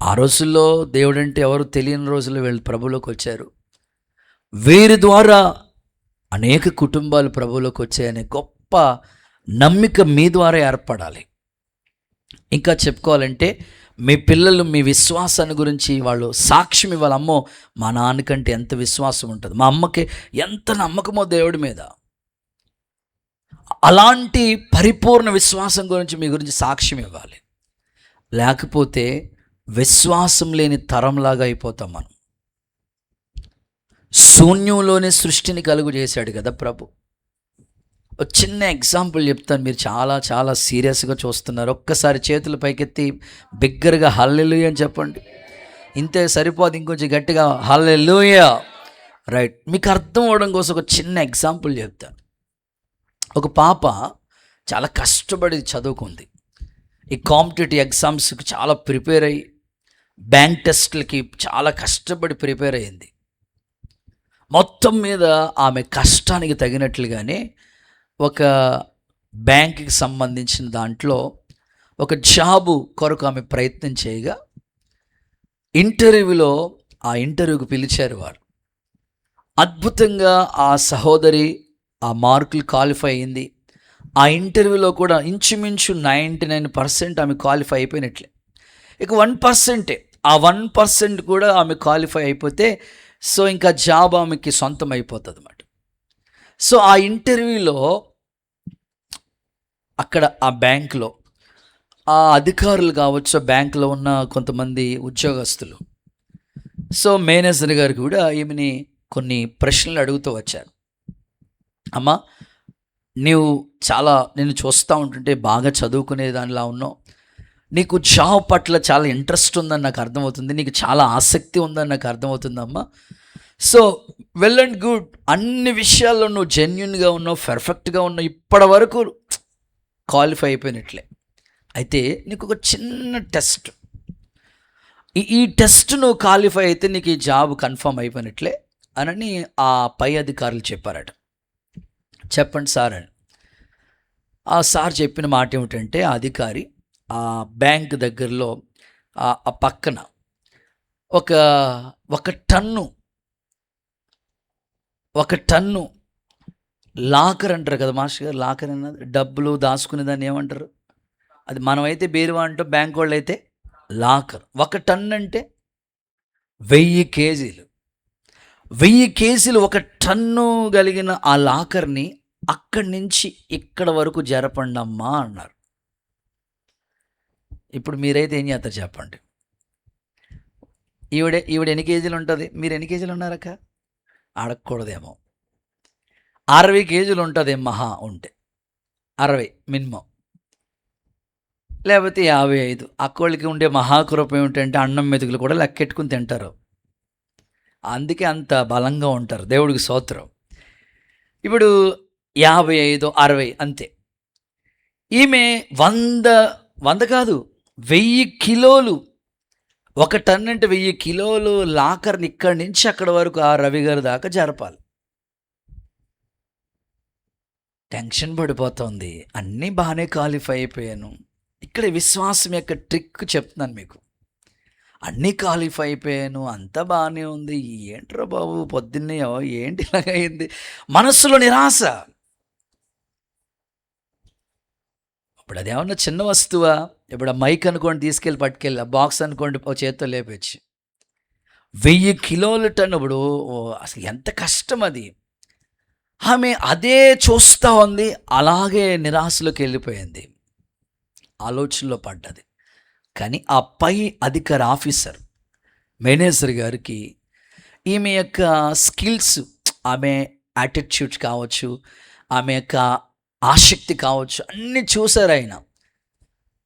ఆ రోజుల్లో దేవుడు అంటే ఎవరు తెలియని రోజుల్లో వీళ్ళు ప్రభులోకి వచ్చారు. వీరి ద్వారా అనేక కుటుంబాలు ప్రభులోకి వచ్చాయనే గొప్ప నమ్మిక మీ ద్వారా ఏర్పడాలి. ఇంకా చెప్పుకోవాలంటే మీ పిల్లలు మీ విశ్వాసాన్ని గురించి వాళ్ళు సాక్ష్యం ఇవ్వాలి. అమ్మో, మా నాన్నకంటే ఎంత విశ్వాసం ఉంటుంది, మా అమ్మకి ఎంత నమ్మకమో దేవుడి మీద. అలాంటి పరిపూర్ణ విశ్వాసం గురించి మీ గురించి సాక్ష్యం ఇవ్వాలి. లేకపోతే విశ్వాసం లేని తరంలాగా అయిపోతాం మనం. శూన్యంలోనే సృష్టిని కలుగు చేశాడు కదా ప్రభు. ఒక చిన్న ఎగ్జాంపుల్ చెప్తాను, మీరు చాలా చాలా సీరియస్గా చూస్తున్నారు. ఒక్కసారి చేతులు పైకెత్తి బిగ్గరగా హల్లెలూయా అని చెప్పండి. ఇంతే సరిపోదు, ఇంకొంచెం గట్టిగా హల్లెలూయా. రైట్, మీకు అర్థం అవడం కోసం ఒక చిన్న ఎగ్జాంపుల్ చెప్తాను. ఒక పాప చాలా కష్టపడి చదువుకుంది. ఈ కాంపిటేటివ్ ఎగ్జామ్స్కి చాలా ప్రిపేర్ అయ్యి, బ్యాంక్ టెస్ట్లకి చాలా కష్టపడి ప్రిపేర్ అయ్యింది. మొత్తం మీద ఆమె కష్టానికి తగినట్లుగానే ఒక బ్యాంక్కి సంబంధించిన దాంట్లో ఒక జాబు కొరకు ఆమె ప్రయత్నం చేయగా ఇంటర్వ్యూలో ఆ ఇంటర్వ్యూకి పిలిచారు వారు. అద్భుతంగా ఆ సహోదరి ఆ మార్కులు క్వాలిఫై అయింది. ఆ ఇంటర్వ్యూలో కూడా ఇంచుమించు 99% ఆమె క్వాలిఫై అయిపోయినట్లే. ఇక 1%, ఆ 1% కూడా ఆమె క్వాలిఫై అయిపోతే సో ఇంకా జాబ్ ఆమెకి సొంతం అయిపోతుంది అన్నమాట. సో ఆ ఇంటర్వ్యూలో అక్కడ ఆ బ్యాంకులో ఆ అధికారులు కావచ్చు, బ్యాంకులో ఉన్న కొంతమంది ఉద్యోగస్తులు, సో మేనేజర్ గారు కూడా ఈమెని కొన్ని ప్రశ్నలు అడుగుతూ వచ్చారు. అమ్మా, నేను చూస్తూ ఉంటుంటే బాగా చదువుకునే దానిలా ఉన్నావు, నీకు జాబ్ పట్ల చాలా ఇంట్రెస్ట్ ఉందని నాకు అర్థమవుతుంది, నీకు చాలా ఆసక్తి ఉందని నాకు అర్థమవుతుందమ్మా. సో వెల్ అండ్ గుడ్, అన్ని విషయాల్లో నువ్వు జెన్యున్గా ఉన్నావు, పర్ఫెక్ట్గా ఉన్నావు, ఇప్పటి వరకు క్వాలిఫై అయిపోయినట్లే. అయితే నీకు ఒక చిన్న టెస్ట్, ఈ టెస్ట్ నువ్వు క్వాలిఫై అయితే నీకు ఈ జాబ్ కన్ఫర్మ్ అయిపోయినట్లే అని ఆ పై అధికారులు చెప్పారట. చెప్పండి సార్ అని. ఆ సార్ చెప్పిన మాట ఏమిటంటే, ఆ అధికారి ఆ బ్యాంక్ దగ్గరలో ఆ పక్కన ఒక టన్ను లాకర్ అంటారు కదా మాస్టర్ గారు. లాకర్ అన్నది డబ్బులు దాచుకునే దాన్ని ఏమంటారు? అది మనమైతే బీరువా అంటాం, బ్యాంక్ వాళ్ళు అయితే లాకర్. 1 టన్ను అంటే 1000 కేజీలు. 1000 కేజీలు 1 టన్ను కలిగిన ఆ లాకర్ని అక్కడి నుంచి ఇక్కడ వరకు జరపండి అమ్మా అన్నారు. ఇప్పుడు మీరైతే ఏం చేస్తారు చెప్పండి? ఈవిడ ఎన్ని కేజీలు ఉంటుంది, మీరు ఎన్ని కేజీలు ఉన్నారక్క? అడగకూడదేమో. 60 కేజీలు ఉంటుంది మహా ఉంటే, 60 మినిమం, లేకపోతే 55. అక్కోళ్ళకి ఉండే మహాకృప ఏమిటంటే అన్నం మెతుకులు కూడా లెక్కెట్టుకుని తింటారు, అందుకే అంత బలంగా ఉంటారు. దేవుడికి స్తోత్రం. ఇప్పుడు 55, 60 అంతే. ఈమె 100 కాదు, 1000 కిలోలు, 1 టన్ను అంటే 1000 కిలోలు లాకర్ని ఇక్కడి నుంచి అక్కడి వరకు ఆ రవి గారి దాకా జరపాలి. టెన్షన్ పడిపోతుంది. అన్నీ బాగానే క్వాలిఫై అయిపోయాను. ఇక్కడ విశ్వాసం యొక్క ట్రిక్ చెప్తున్నాను మీకు. అన్నీ క్వాలిఫై అయిపోయాను, అంతా బాగానే ఉంది, ఏంట్రా బాబు పొద్దున్నే ఏంటి ఇలాగైంది? మనస్సులో నిరాశ. ఇప్పుడు అదేమన్నా చిన్న వస్తువా? ఇప్పుడు ఆ మైక్ అనుకోండి, తీసుకెళ్ళి పట్టుకెళ్ళి, ఆ బాక్స్ అనుకోండి ఓ చేత్తో లేపచ్చు. 1000 కిలోల టన్ను. ఇప్పుడు అసలు ఎంత కష్టం అది. ఆమె అదే చూస్తూ ఉంది, అలాగే నిరాశలోకి వెళ్ళిపోయింది, ఆలోచనలో పడ్డది. కానీ ఆ పై అధికార ఆఫీసర్ మేనేజర్ గారికి ఈమె యొక్క స్కిల్స్, ఆమె యాటిట్యూడ్స్ కావచ్చు, ఆమె యొక్క ఆసక్తి కావచ్చు, అన్నీ చూశారు ఆయన.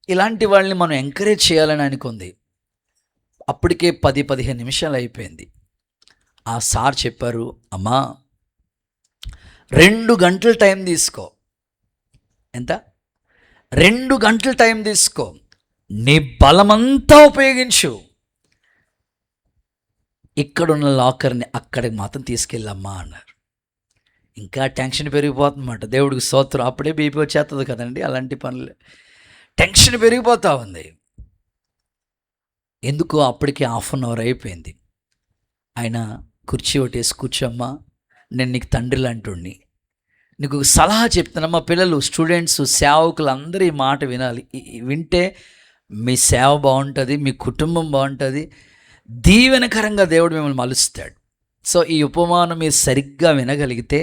ఇలాంటి వాళ్ళని మనం ఎంకరేజ్ చేయాలని అనుకుంది. అప్పటికే 10-15 నిమిషాలు అయిపోయింది. ఆ సార్ చెప్పారు, అమ్మా 2 గంటలు టైం తీసుకో. ఎంత? 2 గంటలు టైం తీసుకో, నీ బలమంతా ఉపయోగించు, ఇక్కడున్న లాకర్ని అక్కడికి మాత్రం తీసుకెళ్ళమ్మా అన్నారు. ఇంకా టెన్షన్ పెరిగిపోతుందన్నమాట. దేవుడికి స్తోత్రం. అప్పుడే బీపీ వచ్చేస్తుంది కదండి అలాంటి పనులు. టెన్షన్ పెరిగిపోతూ ఉంది. ఎందుకో అప్పటికి 1/2 అవర్ అయిపోయింది. ఆయన కుర్చీ ఒకటేసి, కూర్చోమ్మా, నేను నీకు తండ్రి లాంటి, నీకు ఒక సలహా చెప్తానమ్మా. పిల్లలు, స్టూడెంట్స్, సేవకులు అందరూ ఈ మాట వినాలి. వింటే మీ సేవ బాగుంటుంది, మీ కుటుంబం బాగుంటుంది, దీవెనకరంగా దేవుడు మిమ్మల్ని మలుస్తాడు. సో ఈ ఉపమానం మీరు సరిగ్గా వినగలిగితే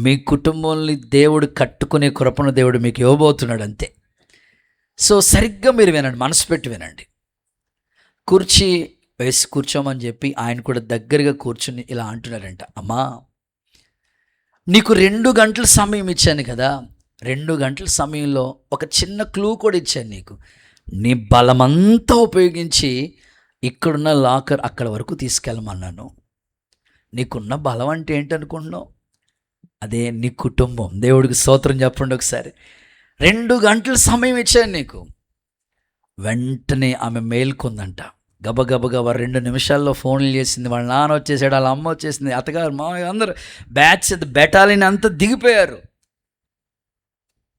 మీ కుటుంబాన్ని దేవుడు కట్టుకునే కృపను దేవుడు మీకు ఇవ్వబోతున్నాడు, అంతే. సో సరిగ్గా మీరు వినండి, మనసు పెట్టి వినండి. కుర్చీ వేసి కూర్చోమని చెప్పి ఆయన కూడా దగ్గరగా కూర్చుని ఇలా అంటున్నారంట, అమ్మా నీకు 2 గంటల సమయం ఇచ్చాను కదా, 2 గంటల సమయంలో ఒక చిన్న క్లూ కూడా ఇచ్చాను నీకు. నీ బలమంతా ఉపయోగించి ఇక్కడున్న లాకర్ అక్కడ వరకు తీసుకెళ్ళమన్నాను. నీకున్న బలం అంటే ఏంటనుకుంటున్నావు? అదే నీ కుటుంబం. దేవుడికి స్తోత్రం చెప్పండి ఒకసారి. 2 గంటల సమయం ఇచ్చాను నీకు. వెంటనే ఆమె మేల్కొందంట. గబగబగబా 2 నిమిషాల్లో ఫోన్లు చేసింది. వాళ్ళ నాన్న వచ్చేసాడు, వాళ్ళ అమ్మ వచ్చేసింది, అత్తగారు, మామయ్య అందరూ బ్యాచ్ బెటాలియన్ అంతా దిగిపోయారు.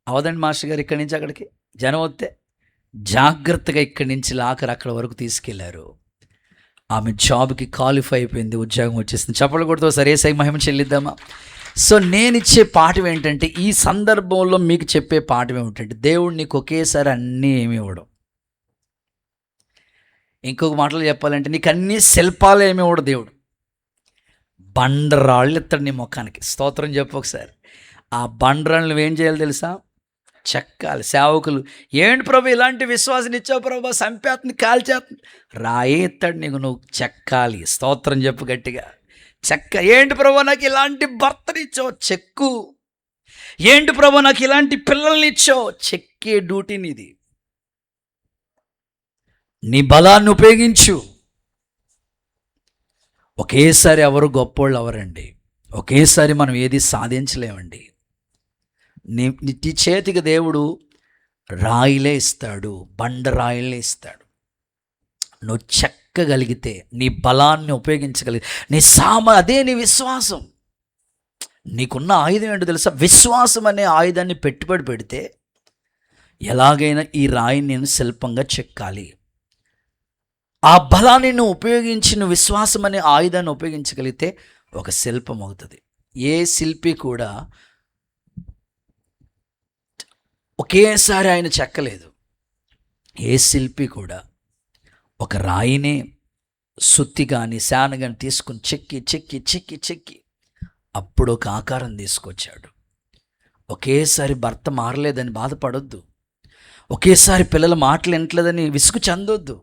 అవదండి మాస్టర్ గారు, ఇక్కడి నుంచి అక్కడికి జనం వస్తే జాగ్రత్తగా ఇక్కడి నుంచి లాకర్ అక్కడ వరకు తీసుకెళ్లారు. ఆమె జాబ్కి క్వాలిఫై అయిపోయింది, ఉద్యోగం వచ్చేసింది. చప్పట్లు కొడుతూ సరే సై మహిమ చెల్లిద్దామా. సో నేను ఇచ్చే పాఠం ఏంటంటే, ఈ సందర్భంలో మీకు చెప్పే పాఠం ఏమిటంటే, దేవుడు నీకు ఒకేసారి అన్నీ ఏమి ఇవ్వడం. ఇంకొక మాటలు చెప్పాలంటే, నీకు అన్ని శిల్పాలు ఏమి ఇవ్వడు దేవుడు. బండరాళ్ళు ఇస్తాడు నీ ముఖానికి. స్తోత్రం చెప్పు ఒకసారి. ఆ బండరాళ్ళు నువ్వేం చేయాలి తెలుసా? చెక్కాలి. సేవకులు, ఏంటి ప్రభు ఇలాంటి విశ్వాసం ఇచ్చావు ప్రభు, సంపేతని కాల్చేతని, రాయే ఇస్తాడు నీకు, నువ్వు చెక్కాలి. స్తోత్రం చెప్పు గట్టిగా. ఏంటి ప్రభు నాకు ఇలాంటి భర్తనిచ్చావు, చెక్కు. ఏంటి ప్రభు నాకు ఇలాంటి పిల్లల్ని ఇచ్చావు, చెక్కే డ్యూటీ నీది. నీ బలాన్ని ఉపయోగించు. ఒకేసారి ఎవరు గొప్పోళ్ళు అవరండి. ఒకేసారి మనం ఏది సాధించలేమండి. నీ చేతికి దేవుడు రాయిలే ఇస్తాడు, బండరాయిలే ఇస్తాడు. నువ్వు చెక్కగలిగితే, నీ బలాన్ని ఉపయోగించగలిగితే, అదే నీ విశ్వాసం. నీకున్న ఆయుధం ఏంటో తెలుసా? విశ్వాసం అనే ఆయుధాన్ని పెట్టుబడి పెడితే ఎలాగైనా ఈ రాయిని నేను శిల్పంగా చెక్కాలి. ఆ బలాన్ని నువ్వు ఉపయోగించి, నువ్వు విశ్వాసం అనే ఆయుధాన్ని ఉపయోగించగలిగితే ఒక శిల్పం అవుతుంది. ఏ శిల్పి కూడా ఒకేసారి ఆయన చెక్కలేదు. ఏ శిల్పి కూడా ఒక రాయినే, సుత్తి కానీ శాన కానీ తీసుకుని చెక్కి చెక్కి చెక్కి చెక్కి అప్పుడు ఒక ఆకారం తీసుకొచ్చాడు. ఒకేసారి భర్త మారలేదని బాధపడొద్దు. ఒకేసారి పిల్లల మాటలు వినట్లేదని విసుగు చెందొద్దు.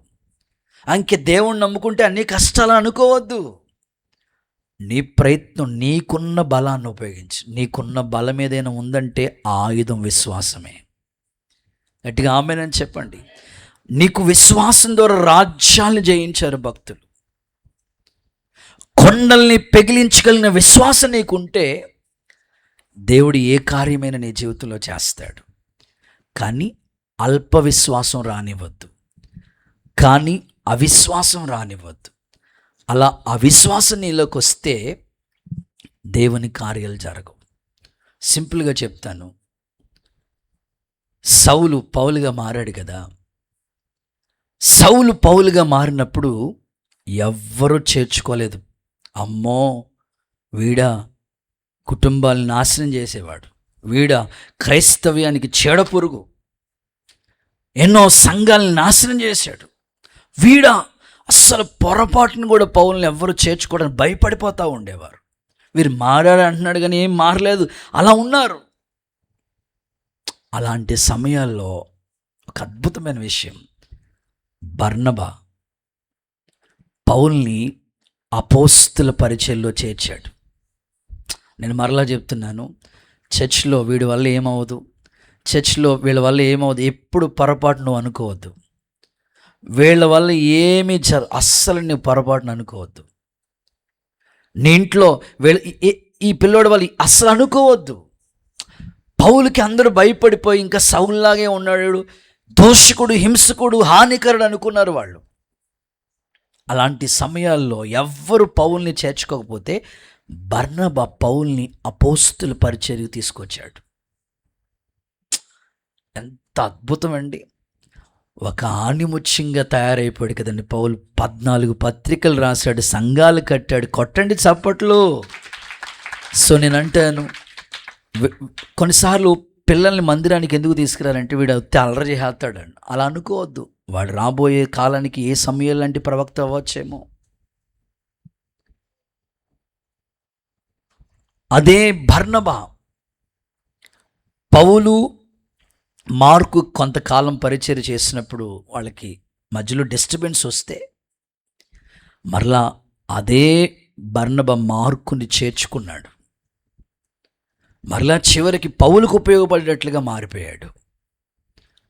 అంకే దేవుణ్ణి నమ్ముకుంటే అన్ని కష్టాలు అనుకోవద్దు. నీ ప్రయత్నం, నీకున్న బలాన్ని ఉపయోగించి, నీకున్న బలం ఏదైనా ఉందంటే ఆ ఆయుధం విశ్వాసమే. గట్టిగా ఆమేనని చెప్పండి. నీకు విశ్వాసం ద్వారా రాజ్యాలను జయించారు భక్తులు. కొండల్ని పెగిలించగలిగిన విశ్వాసం నీకుంటే దేవుడు ఏ కార్యమైన నీ జీవితంలో చేస్తాడు. కానీ అల్ప విశ్వాసం రానివ్వద్దు, కానీ అవిశ్వాసం రానివ్వద్దు. అలా అవిశ్వాసం నీలోకి వస్తే దేవుని కార్యాలు జరగవు. సింపుల్గా చెప్తాను. సౌలు పౌలుగా మారాడు కదా. సౌలు పౌలుగా మారినప్పుడు ఎవ్వరూ చేర్చుకోలేదు. అమ్మో వీడా కుటుంబాలను నాశనం చేసేవాడు, వీడా క్రైస్తవ్యానికి చీడపురుగు, ఎన్నో సంఘాలను నాశనం చేశాడు, వీడా అస్సలు పొరపాటును కూడా పౌల్ని ఎవ్వరు చేర్చుకోవడానికి భయపడిపోతూ ఉండేవారు. వీరు మారాడు అంటున్నాడు కానీ ఏం మారలేదు, అలా ఉన్నారు. అలాంటి సమయాల్లో ఒక అద్భుతమైన విషయం, బర్నబా పౌల్ని అపోస్తుల పరిచయంలో చేర్చాడు. నేను మరలా చెప్తున్నాను, చర్చ్లో వీడి వల్ల ఏమవ్వదు, చర్చ్లో వీళ్ళ వల్ల ఏమవుదు, ఎప్పుడు పొరపాటు నువ్వు అనుకోవద్దు. వీళ్ళ వల్ల ఏమీ అస్సలు నువ్వు పొరపాటును అనుకోవద్దు. నీ ఇంట్లో వీళ్ళ ఈ పిల్లోడి వల్ల అస్సలు అనుకోవద్దు. పౌలుకి అందరూ భయపడిపోయి ఇంకా సౌలులాగే ఉన్నాడు, దోషకుడు, హింసకుడు, హానికరుడు అనుకున్నారు వాళ్ళు. అలాంటి సమయాల్లో ఎవ్వరు పౌల్ని చేర్చుకోకపోతే బర్నబా పౌల్ని అపోస్తుల పరిచర్యకు తీసుకొచ్చాడు. ఎంత అద్భుతం అండి. ఒక ఆణిముత్యంగా తయారైపోయాడు కదండి పౌలు. 14 పత్రికలు రాశాడు, సంఘాలు కట్టాడు. కొట్టండి చప్పట్లు. సో నేను అంటాను, కొన్నిసార్లు పిల్లల్ని మందిరానికి ఎందుకు తీసుకురారంటే వీడు అల్లరి చేస్తాడండి. అలా అనుకోవద్దు. వాడు రాబోయే కాలానికి ఏ సమయం లాంటి ప్రవక్త అవ్వచ్చేమో. అదే బర్నబా. పౌలు, మార్కు కొంతకాలం పరిచర్య చేసినప్పుడు వాళ్ళకి మధ్యలో డిస్టర్బెన్స్ వస్తే మరలా అదే బర్నబా మార్కుని చేర్చుకున్నాడు. మరలా చివరికి పౌలుకు ఉపయోగపడేటట్లుగా మారిపోయాడు.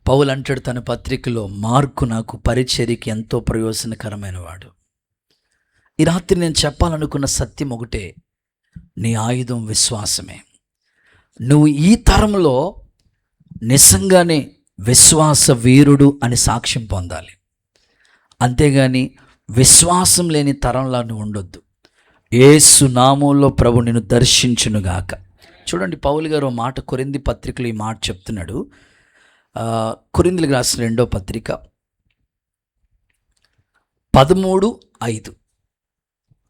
పౌలు అంటాడు తన పత్రికలో, మార్కు నాకు పరిచర్యకి ఎంతో ప్రయోజనకరమైన వాడు. ఈ రాత్రి నేను చెప్పాలనుకున్న సత్యం ఒకటే, నీ ఆయుధం విశ్వాసమే. నువ్వు ఈ తరంలో నిజంగానే విశ్వాస వీరుడు అని సాక్ష్యం పొందాలి. అంతేగాని విశ్వాసం లేని తరంలా నువ్వు ఉండొద్దు. యేసు నామములో ప్రభు నిన్ను దర్శించునుగాక. చూడండి, పౌలు గారు మాట కొరింథీ పత్రికలో ఈ మాట చెప్తున్నాడు. కొరింథీలకు రాసిన 2వ పత్రిక 13:5.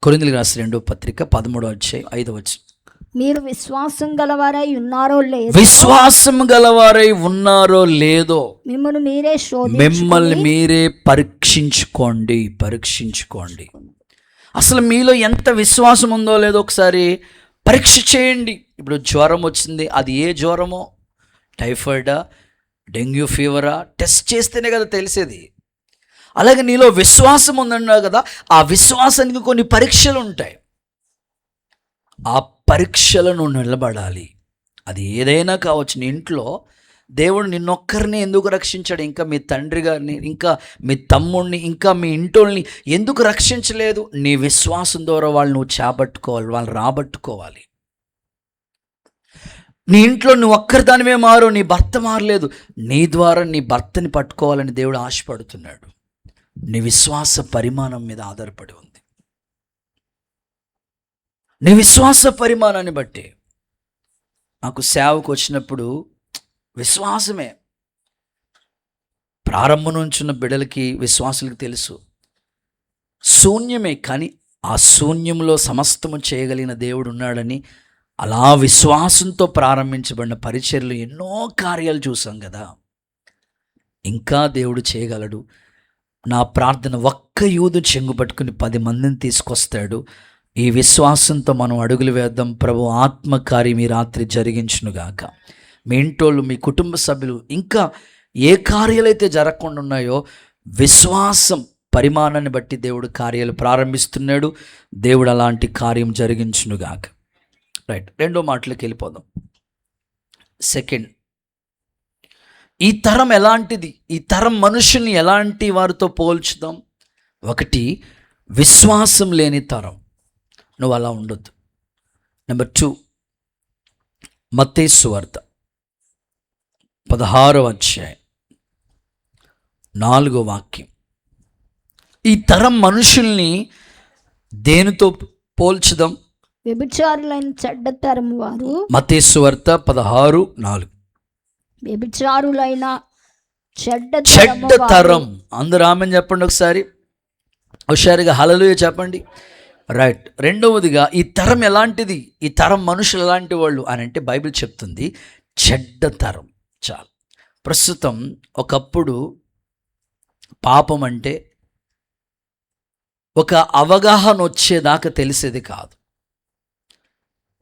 కొరింథీలకు రాసిన 2వ పత్రిక 13వ అధ్యాయం 5వ వచనం. మీరు విశ్వాసం గలవారై ఉన్నారో లేదో, విశ్వాసం గలవారై ఉన్నారో లేదో మిమ్మల్ని మీరే పరీక్షించుకోండి. అసలు మీలో ఎంత విశ్వాసం ఉందో లేదో ఒకసారి పరీక్ష చేయండి. ఇప్పుడు జ్వరం వచ్చింది, అది ఏ జ్వరమో, టైఫాయిడా, డెంగ్యూ ఫీవరా, టెస్ట్ చేస్తేనే కదా తెలిసేది. అలాగే నీలో విశ్వాసం ఉందన్నావు కదా, ఆ విశ్వాసానికి కొన్ని పరీక్షలు ఉంటాయి. ఆ పరీక్షలను నిలబడాలి. అది ఏదైనా కావచ్చు. నీ ఇంట్లో దేవుడు నిన్నొక్కరిని ఎందుకు రక్షించాడు? ఇంకా మీ తండ్రి గారిని, ఇంకా మీ తమ్ముడిని, ఇంకా మీ ఇంటోళ్ళని ఎందుకు రక్షించలేదు? నీ విశ్వాసం ద్వారా వాళ్ళు నువ్వు చేపట్టుకోవాలి, వాళ్ళు రాబట్టుకోవాలి. నీ ఇంట్లో నువ్వు ఒక్కరి దానివే మారు, నీ భర్త మారలేదు, నీ ద్వారా నీ భర్తని పట్టుకోవాలని దేవుడు ఆశపడుతున్నాడు. నీ విశ్వాస పరిమాణం మీద ఆధారపడి ఉంది. నీ విశ్వాస పరిమాణాన్ని బట్టి. నాకు సేవకు వచ్చినప్పుడు విశ్వాసమే ప్రారంభం నుంచి ఉన్న బిడ్డలకి, విశ్వాసులకు తెలుసు శూన్యమే, కానీ ఆ శూన్యంలో సమస్తము చేయగలిగిన దేవుడు ఉన్నాడని. అలా విశ్వాసంతో ప్రారంభించబడిన పరిచర్యలు ఎన్నో కార్యాలు చూసాం కదా. ఇంకా దేవుడు చేయగలడు. నా ప్రార్థన, ఒక్క యూదు చెంగు పట్టుకుని 10 మందిని తీసుకొస్తాడు. ఈ విశ్వాసంతో మనం అడుగులు వేద్దాం. ప్రభు ఆత్మకార్యం ఈ రాత్రి జరిగించునుగాక. మీ ఇంటోళ్ళు, మీ కుటుంబ సభ్యులు, ఇంకా ఏ కార్యాలైతే జరగకుండా ఉన్నాయో విశ్వాసం పరిమాణాన్ని బట్టి దేవుడు కార్యాలు ప్రారంభిస్తున్నాడు. దేవుడు అలాంటి కార్యం జరిగించునుగాక. రైట్, 2వ మాటలోకి వెళ్ళిపోదాం. సెకండ్, ఈ తరం ఎలాంటిది? ఈ తరం మనుషుల్ని ఎలాంటి వారితో పోల్చుదాం? 1, విశ్వాసం లేని తరం. నువ్వు అలా ఉండొద్దు. నెంబర్ 2, మత్తయి సువార్త 16వ అధ్యాయం 4వ వాక్యం. ఈ తరం మనుషుల్ని దేనితో పోల్చుదాం? వ్యభిచారులైన చెడ్డ తరము వారు. మత్తయి సువార్త 16:4. వ్యభిచారులైన చెడ్డ తరం. అందరూ ఆమెన్ చెప్పండి ఒకసారి, హుషారుగా హల్లెలూయా చెప్పండి. రైట్. 2వదిగా, ఈ తరం ఎలాంటిది? ఈ తరం మనుషులు ఎలాంటి వాళ్ళు అని అంటే బైబిల్ చెప్తుంది చెడ్డ తరం. చాలు. ప్రస్తుతం ఒకప్పుడు పాపం అంటే ఒక అవగాహన వచ్చేదాకా తెలిసేది కాదు.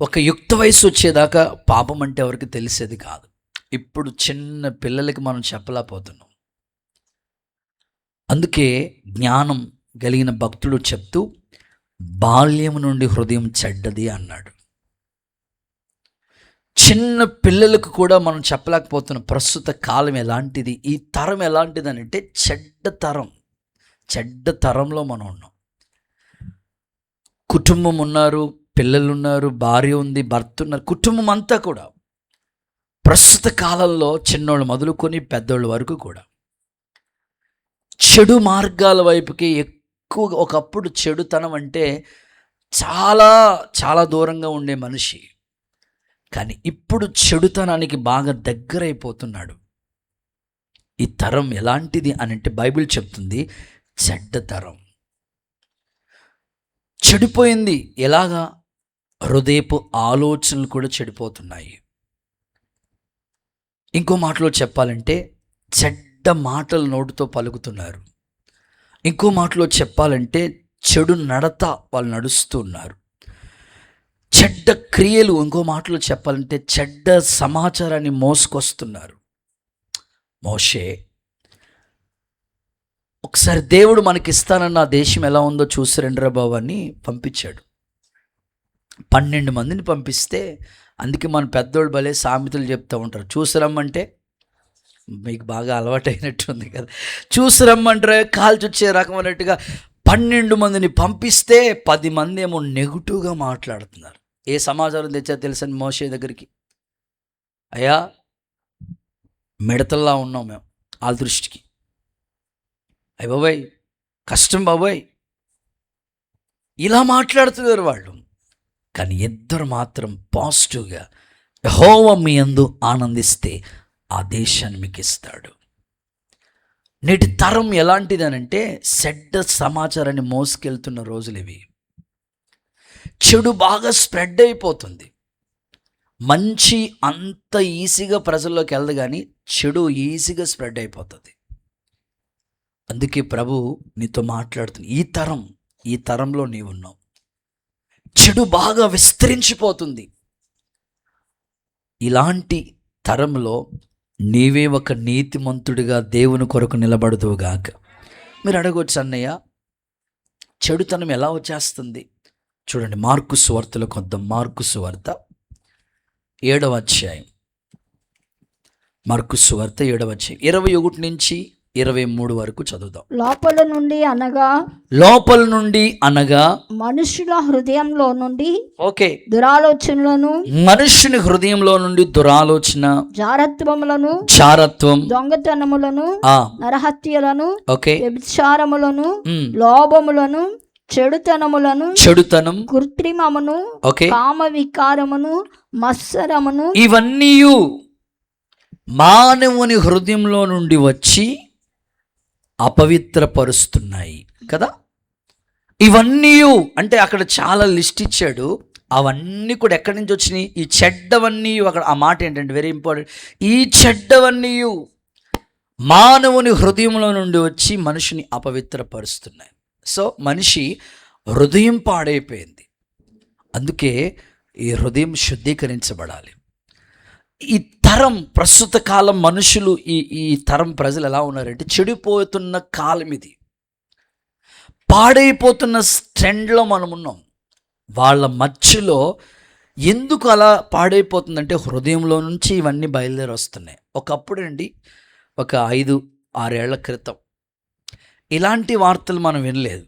ఒక యుక్త వయసు వచ్చేదాకా పాపం అంటే ఎవరికి తెలిసేది కాదు. ఇప్పుడు చిన్న పిల్లలకి మనం చెప్పలేకపోతున్నాం. అందుకే జ్ఞానం కలిగిన భక్తుడు చెప్తూ బాల్యం నుండి హృదయం చెడ్డది అన్నాడు. చిన్న పిల్లలకు కూడా మనం చెప్పలేకపోతున్న ప్రస్తుత కాలం ఎలాంటిది, ఈ తరం ఎలాంటిది అని అంటే చెడ్డ తరంలో మనం ఉన్నాం. కుటుంబం ఉన్నారు, పిల్లలు ఉన్నారు, భార్య ఉంది, భర్త ఉన్నారు, కుటుంబం అంతా కూడా ప్రస్తుత కాలంలో చిన్నోళ్ళు మొదలుకొని పెద్దోళ్ళ వరకు కూడా చెడు మార్గాల వైపుకి ఎక్కువగా. ఒకప్పుడు చెడుతనం అంటే చాలా చాలా దూరంగా ఉండే మనిషి, కానీ ఇప్పుడు చెడుతనానికి బాగా దగ్గరైపోతున్నాడు. ఈ తరం ఎలాంటిది అని అంటే బైబిల్ చెప్తుంది, చెడ్డ తరం, చెడిపోయింది. ఎలాగా? హృదయపు ఆలోచనలు కూడా చెడిపోతున్నాయి. ఇంకో మాటలో చెప్పాలంటే చెడ్డ మాటలు నోటితో పలుకుతున్నారు. ఇంకో మాటలో చెప్పాలంటే చెడు నడత వాళ్ళు నడుస్తూ ఉన్నారు. చెడ్డ క్రియలు, ఇంకో మాటలో చెప్పాలంటే చెడ్డ సమాచారాన్ని మోసుకొస్తున్నారు. మోషే ఒకసారి దేవుడు మనకి ఇస్తానన్న దేశం ఎలా ఉందో చూసి రండిరా బాబు అని పంపించాడు. 12 మందిని పంపిస్తే, అందుకే మన పెద్దోళ్ళు భలే సామెతలు చెప్తూ ఉంటారు, చూసి రమ్మంటే, మీకు బాగా అలవాటైనట్టుంది కదా, చూసి రమ్మంటారే కాలు చుచ్చే రకం అన్నట్టుగా 12 మందిని పంపిస్తే 10 మంది ఏమో నెగిటివ్గా మాట్లాడుతున్నారు. ఏ సమాచారం తెచ్చారో తెలుసని మోషే దగ్గరికి, అయ్యా మిడతల్లా ఉన్నాం మేము వాళ్ళ దృష్టికి, అయ్య బాబాయ్ కష్టం బాబాయ్, ఇలా మాట్లాడుతున్నారు వాళ్ళు. కానీ ఇద్దరు మాత్రం పాజిటివ్గా, యెహోవా మీ యందు ఆనందిస్తే ఆ దేశాన్ని మీకు ఇస్తాడు. నేటి తరం ఎలాంటిది అని అంటే చెడ్డ సమాచారాన్ని మోసుకెళ్తున్న రోజులు ఇవి. చెడు బాగా స్ప్రెడ్ అయిపోతుంది. మంచి అంత ఈజీగా ప్రజల్లోకి వెళ్ళదు, కానీ చెడు ఈజీగా స్ప్రెడ్ అయిపోతుంది. అందుకే ప్రభు నీతో మాట్లాడుతుంది, ఈ తరంలో నీవు ఉన్నావు. చెడు బాగా విస్తరించిపోతుంది. ఇలాంటి తరంలో నీవే ఒక నీతిమంతుడిగా దేవుని కొరకు నిలబడుదువుగాక. మీరు అడగవచ్చు, అన్నయ్య చెడుతనం ఎలా వచ్చేస్తుంది? చూడండి, మార్కు సువార్తలో కొంత, మార్కు సువార్త 7వ అధ్యాయం, మార్కు సువార్త 7వ అధ్యాయం 21 నుంచి 23 వరకు చదువుదాం. లోపల నుండి అనగా మనుషుల హృదయంలో నుండి దురాలోచనలను, మనుషుని హృదయంలో నుండి దురాలోచన, జారత్వం, దొంగతనములను, నరహత్యలను, వ్యభిచారములను, లోభములను, చెడుతనం, కృత్రిమమును, కామ వికారమును, మత్సరమును, ఇవన్నీ మానవుని హృదయంలో నుండి వచ్చి అపవిత్రపరుస్తున్నాయి కదా. ఇవన్నీ అంటే అక్కడ చాలా లిస్ట్ ఇచ్చాడు. అవన్నీ కూడా ఎక్కడి నుంచి వచ్చినాయి? ఈ చెడ్డవన్నీ, అక్కడ ఆ మాట ఏంటంటే వెరీ ఇంపార్టెంట్, ఈ చెడ్డవన్నీ మానవుని హృదయంలో నుండి వచ్చి మనిషిని అపవిత్రపరుస్తున్నాయి. సో మనిషి హృదయం పాడైపోయింది. అందుకే ఈ హృదయం శుద్ధీకరించబడాలి. ఈ తరం, ప్రస్తుత కాలం మనుషులు, ఈ తరం ప్రజలు ఎలా ఉన్నారంటే చెడిపోతున్న కాలం ఇది, పాడైపోతున్న ట్రెండ్లో మనం ఉన్నాం. వాళ్ళ మధ్యలో ఎందుకు అలా పాడైపోతుందంటే హృదయంలో నుంచి ఇవన్నీ బయలుదేరి వస్తున్నాయి. ఒకప్పుడు అండి, ఒక 5-6 ఏళ్ల క్రితం ఇలాంటి వార్తలు మనం వినలేదు.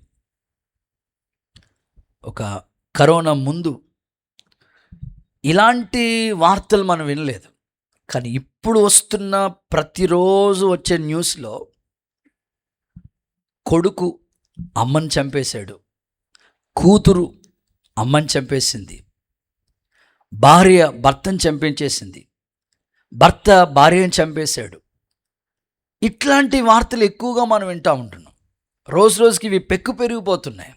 ఒక కరోనా ముందు ఇలాంటి వార్తలు మనం వినలేదు. కానీ ఇప్పుడు వస్తున్న, ప్రతిరోజు వచ్చే న్యూస్లో కొడుకు అమ్మని చంపేశాడు, కూతురు అమ్మని చంపేసింది, భార్య భర్తను చంపించేసింది, భర్త భార్యను చంపేశాడు. ఇట్లాంటి వార్తలు ఎక్కువగా మనం వింటూ ఉంటున్నాం. రోజు రోజుకి ఇవి పెరిగిపోతున్నాయి.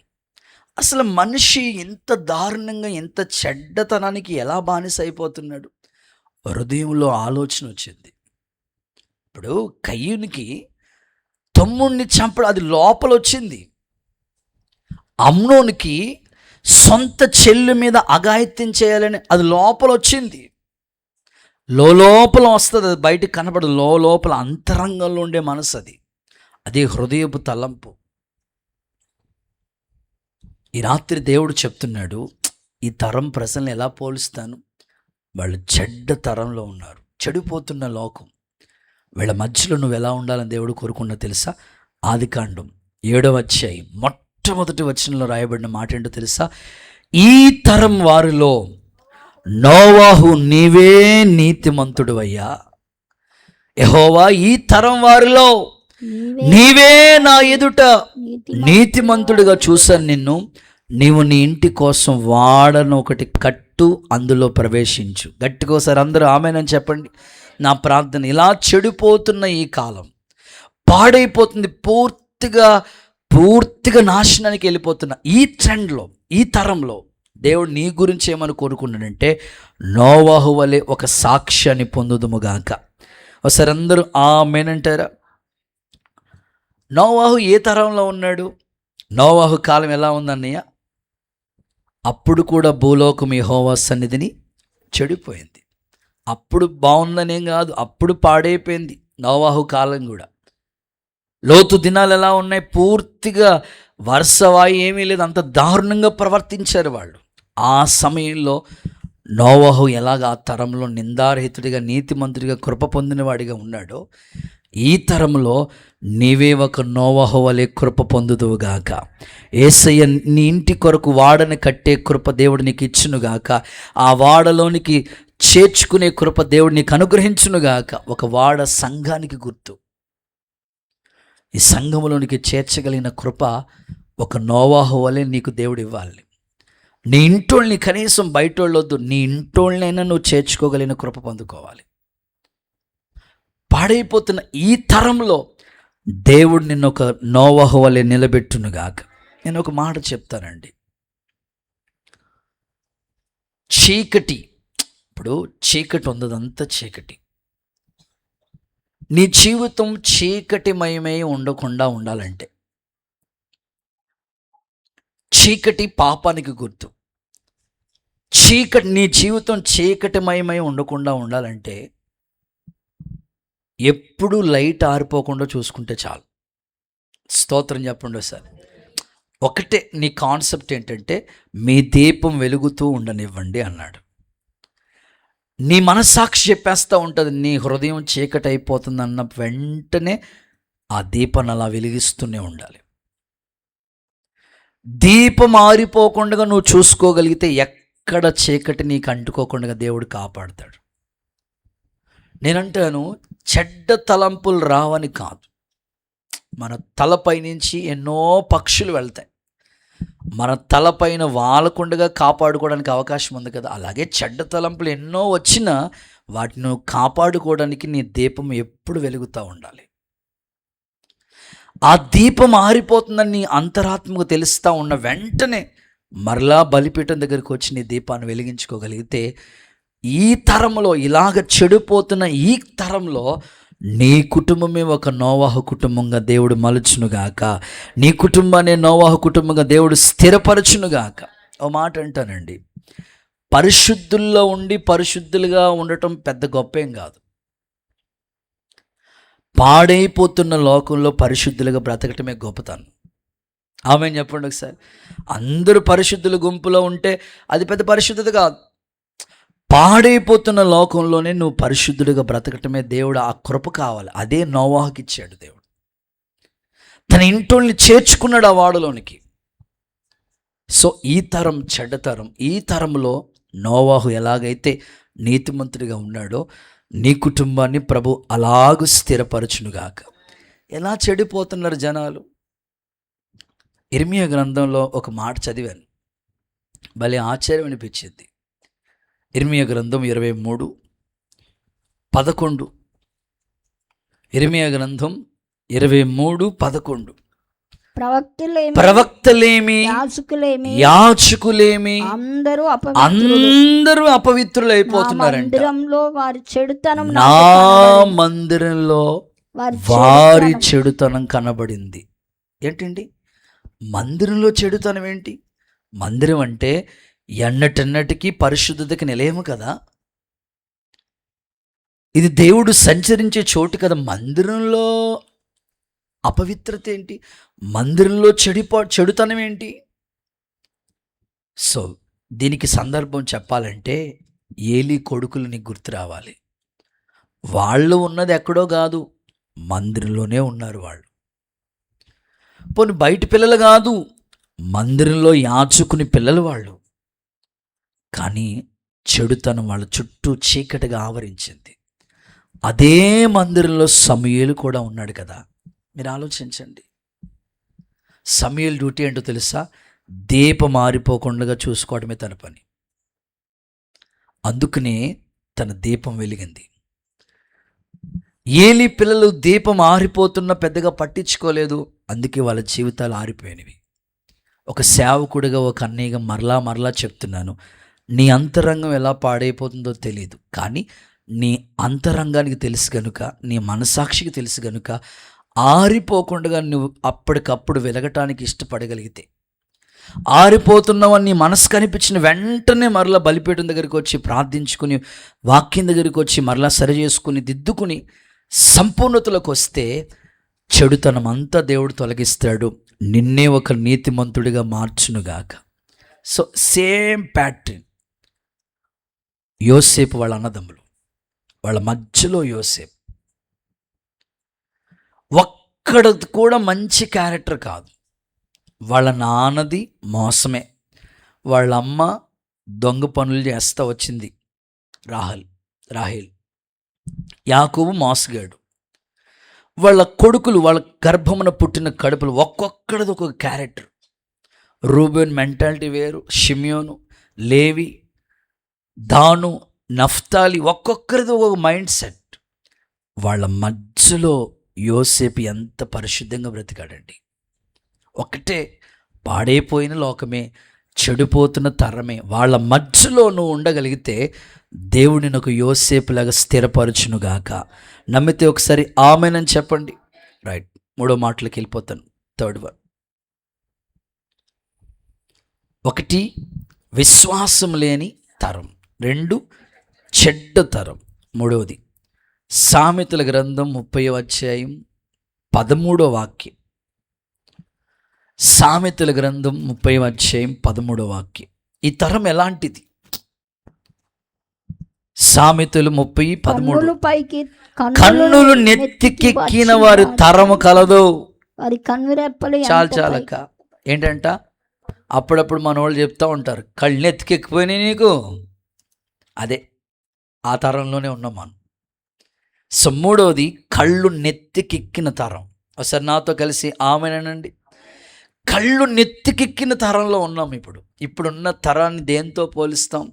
అసలు మనిషి ఎంత దారుణంగా, ఎంత చెడ్డతనానికి ఎలా బానిస అయిపోతున్నాడు? హృదయంలో ఆలోచన వచ్చింది. ఇప్పుడు కయ్యూనికి తమ్ముడిని చంపడం అది లోపల వచ్చింది. అమ్నోనికి సొంత చెల్లి మీద అఘాయిత్యం చేయాలని అది లోపల వచ్చింది. లోపల వస్తుంది, అది బయటకు కనపడదు. లోపల అంతరంగంలో ఉండే మనసు అది, అదే హృదయపు తలంపు. ఈ రాత్రి దేవుడు చెప్తున్నాడు, ఈ తరం ప్రజల్ని ఎలా పోలుస్తాను? వాళ్ళు చెడ్డ తరంలో ఉన్నారు, చెడిపోతున్న లోకం. వీళ్ళ మధ్యలో నువ్వు ఎలా ఉండాలని దేవుడు కోరుకున్నా తెలుసా? ఆదికాండం 7వ అధ్యాయం మొట్టమొదటి వచనంలో రాయబడిన మాట ఏంటో తెలుసా? ఈ తరం వారిలో నోవాహు నీవే నీతిమంతుడు అయ్యా. యెహోవా ఈ తరం వారిలో నీవే నా ఎదుట నీతిమంతుడిగా చూశాను నిన్ను. నీవు నీ ఇంటి కోసం వాడను ఒకటి కట్టు, అందులో ప్రవేశించు. గట్టికోసారి అందరూ ఆమేనని చెప్పండి. నా ప్రార్థన, ఇలా చెడిపోతున్న ఈ కాలం, పాడైపోతుంది, పూర్తిగా నాశనానికి వెళ్ళిపోతున్న ఈ ట్రెండ్లో, ఈ తరంలో దేవుడు నీ గురించి ఏమని కోరుకున్నాడంటే, నోవాహు వలె ఒక సాక్ష్యాన్ని పొందుదుముగాక. ఒకసారి అందరూ ఆమేనంటారా? నోవాహు ఏ తరంలో ఉన్నాడు? నోవాహు కాలం ఎలా ఉందన్నయ్య? అప్పుడు కూడా భూలోకం యెహోవా సన్నిధిని చెడిపోయింది. అప్పుడు బాగుందనేం కాదు, అప్పుడు పాడైపోయింది నోవాహు కాలం కూడా. లోతు దినాలు ఎలా ఉన్నాయి? పూర్తిగా వరుసవాయి ఏమీ లేదు, అంత దారుణంగా ప్రవర్తించారు వాళ్ళు. ఆ సమయంలో నోవాహు ఎలాగ ఆ తరంలో నిందారహితుడిగా, నీతిమంతుడిగా, కృప పొందినవాడిగా ఉన్నాడో, ఈ తరంలో నీవే ఒక నోవాహు వలె కృప పొందుదువుగాక. యేసయ్య నీ ఇంటి కొరకు వాడని కట్టే కృప దేవుడు నీకు ఇచ్చునుగాక. ఆ వాడలోనికి చేర్చుకునే కృప దేవుడు నీకు అనుగ్రహించునుగాక. ఒక వాడ సంఘానికి గుర్తు. ఈ సంఘములోనికి చేర్చగలిగిన కృప ఒక నోవాహు వలె నీకు దేవుడు ఇవ్వాలి. నీ ఇంటోళ్ళని, కనీసం బయటోళ్ళొద్దు, నీ ఇంటోళ్ళనైనా నువ్వు చేర్చుకోగలిగిన కృప పొందుకోవాలి. పాడైపోతున్న ఈ తరంలో దేవుడు నిన్ను ఒక నోవాహు వలె నిలబెట్టునుగాక. నేను ఒక మాట చెప్తానండి. చీకటి, ఇప్పుడు చీకటి ఉందదంతా చీకటి. నీ జీవితం చీకటిమయమై ఉండకుండా ఉండాలంటే, చీకటి పాపానికి గుర్తు. నీ జీవితం చీకటిమయమై ఉండకుండా ఉండాలంటే ఎప్పుడు లైట్ ఆరిపోకుండా చూసుకుంటే చాలు. స్తోత్రం చెప్పండి సార్. ఒకటే నీ కాన్సెప్ట్ ఏంటంటే, మీ దీపం వెలుగుతూ ఉండనివ్వండి అన్నాడు. నీ మనస్సాక్షి చెప్పేస్తూ ఉంటుంది, నీ హృదయం చీకటి అయిపోతుందన్న వెంటనే ఆ దీపాన్ని అలా వెలిగిస్తూనే ఉండాలి. దీపం ఆరిపోకుండా నువ్వు చూసుకోగలిగితే ఎక్కడ చీకటి నీకు అంటుకోకుండా దేవుడు కాపాడుతాడు. నేనంటాను, చెడ్డ తలంపులు రావని కాదు, మన తలపై నుంచి ఎన్నో పక్షులు వెళ్తాయి, మన తలపైన వాలకుండగా కాపాడుకోవడానికి అవకాశం ఉంది కదా. అలాగే చెడ్డ తలంపులు ఎన్నో వచ్చినా వాటిని కాపాడుకోవడానికి నీ దీపం ఎప్పుడు వెలుగుతూ ఉండాలి. ఆ దీపం ఆరిపోతుందని నీ అంతరాత్మకు తెలుస్తూ ఉన్న వెంటనే మరలా బలిపీఠం దగ్గరికి వచ్చి నీ దీపాన్ని వెలిగించుకోగలిగితే, ఈ తరంలో, ఇలాగ చెడిపోతున్న ఈ తరంలో నీ కుటుంబమే ఒక నోవాహు కుటుంబంగా దేవుడు మలుచునుగాక. నీ కుటుంబాన్ని నోవాహు కుటుంబంగా దేవుడు స్థిరపరచునుగాక. ఓ మాట అంటానండి, పరిశుద్ధుల్లో ఉండి పరిశుద్ధులుగా ఉండటం పెద్ద గొప్పేం కాదు. పాడైపోతున్న లోకంలో పరిశుద్ధులుగా బ్రతకటమే గొప్పతనం. ఆమేన్ చెప్పండి ఒకసారి. అందరూ పరిశుద్ధుల గుంపులో ఉంటే అది పెద్ద పరిశుద్ధత కాదు. పాడైపోతున్న లోకంలోనే నువ్వు పరిశుద్ధుడిగా బ్రతకటమే దేవుడు ఆ కృప కావాలి. అదే నోవాహుకి ఇచ్చాడు దేవుడు. తన ఇంటోళ్ళని చేర్చుకున్నాడు ఆ వాడలోనికి. సో ఈ తరం చెడ్డ తరం. ఈ తరంలో నోవాహు ఎలాగైతే నీతిమంతుడిగా ఉన్నాడో, నీ కుటుంబాన్ని ప్రభు అలాగూ స్థిరపరచునుగాక. ఎలా చెడిపోతున్నారు జనాలు. ఇర్మియా గ్రంథంలో ఒక మాట చదివాను, భలే ఆశ్చర్యం అనిపించింది. ఇర్మియా గ్రంథం 23:11. ఇర్మియా గ్రంథం 23:11. ప్రవక్తలేమి యాజకులేమి అందరూ అపవిత్రులైపోతున్నారంట. నా మందిరంలో వారి చెడుతనం కనబడింది. ఏంటండి మందిరంలో చెడుతనం ఏంటి? మందిరం అంటే ఎన్నటన్నటికీ పరిశుద్ధతకి నిలయము కదా. ఇది దేవుడు సంచరించే చోటు కదా. మందిరంలో అపవిత్రత ఏంటి? మందిరంలో చెడుతనం ఏంటి? సో దీనికి సందర్భం చెప్పాలంటే ఏలీ కొడుకులు నీకు గుర్తు రావాలి. వాళ్ళు ఉన్నది ఎక్కడో కాదు, మందిరంలోనే ఉన్నారు వాళ్ళు. పోనీ బయట పిల్లలు కాదు, మందిరంలో యాచుకుని పిల్లలు వాళ్ళు. కానీ చెడుతనం వాళ్ళ చుట్టూ చీకటిగా ఆవరించింది. అదే మందిరంలో సమూయేలు కూడా ఉన్నాడు కదా. మీరు ఆలోచించండి, సమూయేలు డ్యూటీ ఏంటో తెలుసా? దీపం ఆరిపోకుండా చూసుకోవడమే తన పని. అందుకనే తన దీపం వెలిగింది. ఏలీ పిల్లలు దీపం ఆరిపోతున్న పెద్దగా పట్టించుకోలేదు, అందుకే వాళ్ళ జీవితాలు ఆరిపోయినవి. ఒక సేవకుడిగా, ఒక అన్నయ్యగా మరలా చెప్తున్నాను, నీ అంతరంగం ఎలా పాడైపోతుందో తెలియదు, కానీ నీ అంతరంగానికి తెలుసు గనుక, నీ మనసాక్షికి తెలుసు గనుక ఆరిపోకుండా నువ్వు అప్పటికప్పుడు వెలగటానికి ఇష్టపడగలిగితే, ఆరిపోతున్నావని నీ మనసు కనిపించిన వెంటనే మరలా బలిపీఠం దగ్గరికి వచ్చి ప్రార్థించుకుని, వాక్యం దగ్గరికి వచ్చి మరలా సరి చేసుకుని దిద్దుకుని సంపూర్ణతలోకి వస్తే చెడుతనం అంతా దేవుడు తొలగిస్తాడు, నిన్నే ఒక నీతిమంతుడిగా మార్చునుగాక. So same pattern. యోసేపు వాళ్ళ అన్నదమ్ములు, వాళ్ళ మధ్యలో యోసేపు ఒక్కడ కూడా మంచి క్యారెక్టర్ కాదు. వాళ్ళ నాన్నది మోసమే, వాళ్ళ అమ్మ దొంగ పనులు చేస్తూ వచ్చింది, రాహేల్. యాకోబు మోసగాడు. వాళ్ళ కొడుకులు, వాళ్ళ గర్భమున పుట్టిన కడుపులు ఒక్కొక్కడిది ఒక్కొక్క క్యారెక్టర్. రూబేన్ మెంటాలిటీ వేరు, షిమియోను, లేవి, దాను, నఫ్తాలి, ఒక్కొక్కరిది ఒక్కొక్క మైండ్ సెట్. వాళ్ళ మధ్యలో యోసేపు ఎంత పరిశుద్ధంగా బ్రతికాడండి. ఒకటే పాడైపోయిన లోకమే, చెడిపోతున్న తరమే, వాళ్ళ మధ్యలో నువ్వు ఉండగలిగితే దేవుడిని ఒక యోసేపులాగా స్థిరపరచునుగాక. నమ్మితే ఒకసారి ఆమెనని చెప్పండి. రైట్, 3వ మాటలకు వెళ్ళిపోతాను. 3rd one. 1 విశ్వాసం లేని తరం, 2 చెడ్డ తరం, 3వది సామెతల గ్రంథం 30వ అధ్యాయం 13వ వాక్యం. సామెతల గ్రంథం 30వ అధ్యాయం 13వ వాక్యం. ఈ తరం ఎలాంటిది? సామెతలు 30:13. కన్నులు నెత్తికెక్కిన వారి తరము కలదు. చాలక ఏంటంట, అప్పుడప్పుడు మన వాళ్ళు చెప్తా ఉంటారు, కళ్ళు నెత్తికెక్కిపోయినాయి నీకు. అదే ఆ తరంలోనే ఉన్నాం మనం. సో 3వది కళ్ళు నెత్తికెక్కిన తరం. ఒకసారి నాతో కలిసి ఆమెనండి. కళ్ళు నెత్తికెక్కిన తరంలో ఉన్నాం. ఇప్పుడున్న తరాన్ని దేంతో పోలిస్తాం?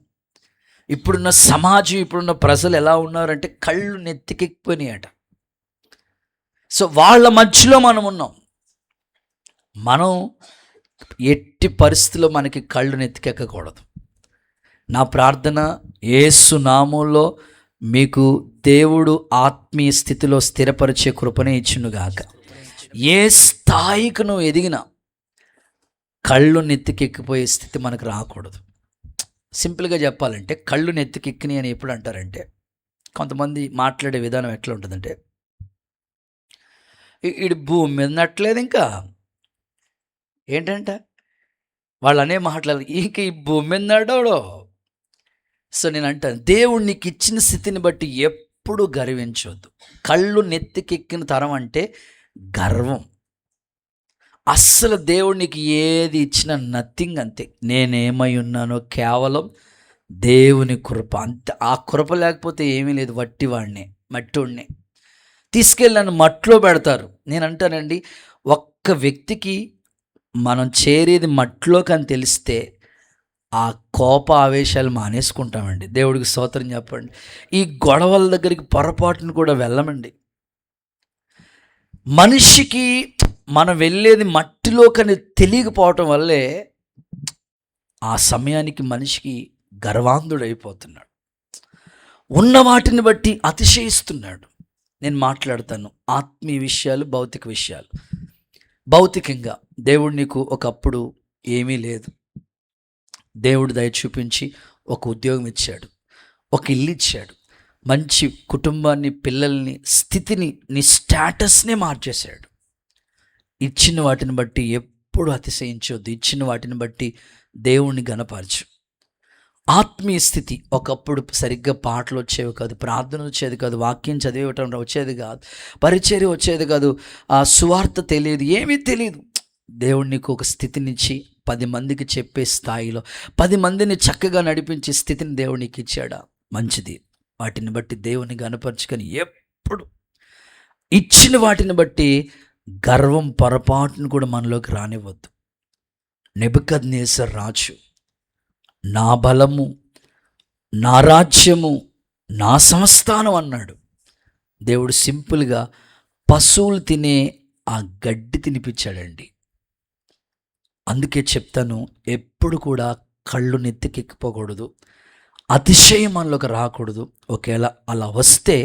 ఇప్పుడున్న సమాజం, ఇప్పుడున్న ప్రజలు ఎలా ఉన్నారంటే కళ్ళు నెత్తికెక్కిపోయినాయట. సో వాళ్ళ మధ్యలో మనం ఉన్నాం. మనం ఎట్టి పరిస్థితుల్లో మనకి కళ్ళు నెత్తికెక్కకూడదు. నా ప్రార్థన, యేసు నామంలో మీకు దేవుడు ఆత్మీయ స్థితిలో స్థిరపరిచే కృపనే ఇచ్చునుగాక. ఏ స్థాయికి నువ్వు ఎదిగినా కళ్ళు నెత్తికెక్కిపోయే స్థితి మనకు రాకూడదు. సింపుల్గా చెప్పాలంటే కళ్ళు నెత్తికెక్కిని అని ఎప్పుడు అంటారంటే, కొంతమంది మాట్లాడే విధానం ఎట్లా ఉంటుందంటే, ఈడు భూమి మీద నట్టలేదు ఇంకా ఏంటంట, వాళ్ళు అనే మాట్లాడాలి, ఇంక ఈ భూమి మీద నడవడో. సో నేను అంటాను, దేవుడు నీకు ఇచ్చిన స్థితిని బట్టి ఎప్పుడు గర్వించవద్దు. కళ్ళు నెత్తికెక్కిన తరం అంటే గర్వం. అస్సలు దేవుడు నీకు ఏది ఇచ్చినా నథింగ్, అంతే. నేనేమై ఉన్నానో కేవలం దేవుని కృప, అంతే. ఆ కృప లేకపోతే ఏమీ లేదు. వట్టివాడిని, మట్టివాడిని తీసుకెళ్ళి నన్ను మట్టిలో పెడతారు. నేను అంటానండి, ఒక్క వ్యక్తికి మనం చేరేది మట్టిలోకి అని తెలిస్తే ఆ కోప ఆవేశాలు మానేసుకుంటామండి. దేవుడికి స్తోత్రం చెప్పండి. ఈ గొడవల దగ్గరికి పొరపాటును కూడా వెళ్ళమండి. మనిషికి మనం వెళ్ళేది మట్టిలోకని తెలియకపోవటం వల్లే ఆ సమయానికి మనిషికి గర్వాంధుడైపోతున్నాడు, ఉన్న వాటిని బట్టి అతిశయిస్తున్నాడు. నేను మాట్లాడతాను ఆత్మీయ విషయాలు, భౌతిక విషయాలు. భౌతికంగా దేవుడు నీకు ఒకప్పుడు ఏమీ లేదు, దేవుడు దయ చూపించి ఒక ఉద్యోగం ఇచ్చాడు, ఒక ఇల్లు ఇచ్చాడు, మంచి కుటుంబాన్ని, పిల్లల్ని, స్థితిని, నీ స్టేటస్నే మార్చేశాడు. ఇచ్చిన వాటిని బట్టి ఎప్పుడు అతిశయించొద్దు. ఇచ్చిన వాటిని బట్టి దేవుణ్ణి గణపరచు. ఆత్మీయ స్థితి. ఒకప్పుడు సరిగ్గా పాటలు వచ్చేవి కాదు, ప్రార్థన వచ్చేది కాదు, వాక్యం చదివేయటం వచ్చేది కాదు, పరిచర్య వచ్చేది కాదు, ఆ సువార్త తెలియదు, ఏమీ తెలియదు. దేవుడు నీకు ఒక స్థితినిచ్చి 10 మందికి చెప్పే స్థాయిలో 10 మందిని చక్కగా నడిపించే స్థితిని దేవుడు నీకు ఇచ్చాడా? మంచిది. వాటిని బట్టి దేవుని గనపరుచుకొని ఎప్పుడు ఇచ్చిన వాటిని బట్టి గర్వం పొరపాటును కూడా మనలోకి రానివ్వద్దు. నెబుకద్నెజర్ రాజు, నా బలము, నా రాజ్యము, నా సంస్థానం అన్నాడు. దేవుడు సింపుల్గా పశువులు తినే ఆ గడ్డి తినిపించాడండి. అందుకే చెప్తాను, ఎప్పుడు కూడా కళ్ళు నెత్తికెక్కిపోకూడదు, అతిశయం మనలోకి రాకూడదు. ఒకవేళ అలా వస్తే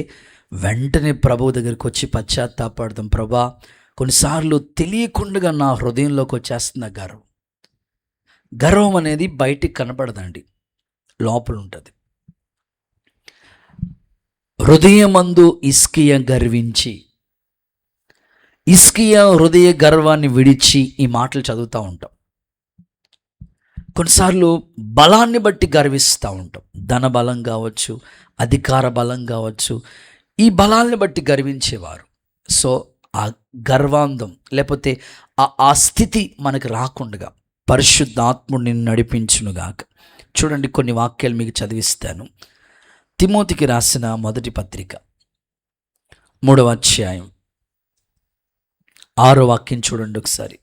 వెంటనే ప్రభువు దగ్గరికి వచ్చి పశ్చాత్తాపడదాం. ప్రభా, కొన్నిసార్లు తెలియకుండా నా హృదయంలోకి వచ్చేస్తున్న గర్వం అనేది బయటికి కనపడదండి, లోపల ఉంటుంది. హృదయమందు హిజ్కియా గర్వించి, హిజ్కియా హృదయ గర్వాన్ని విడిచి ఈ మాటలు చదువుతూ ఉంటాం. కొన్నిసార్లు బలాన్ని బట్టి గర్విస్తూ ఉంటాం. ధన బలం కావచ్చు, అధికార బలం కావచ్చు, ఈ బలాన్ని బట్టి గర్వించేవారు. సో ఆ గర్వాంధం లేకపోతే ఆ స్థితి మనకు రాకుండా పరిశుద్ధాత్ముడు నిన్ను నడిపించునుగాక. చూడండి, కొన్ని వాక్యాలు మీకు చదివిస్తాను. తిమోతికి రాసిన మొదటి పత్రిక 3వ అధ్యాయం 6వ వాక్యం చూడండి ఒకసారి.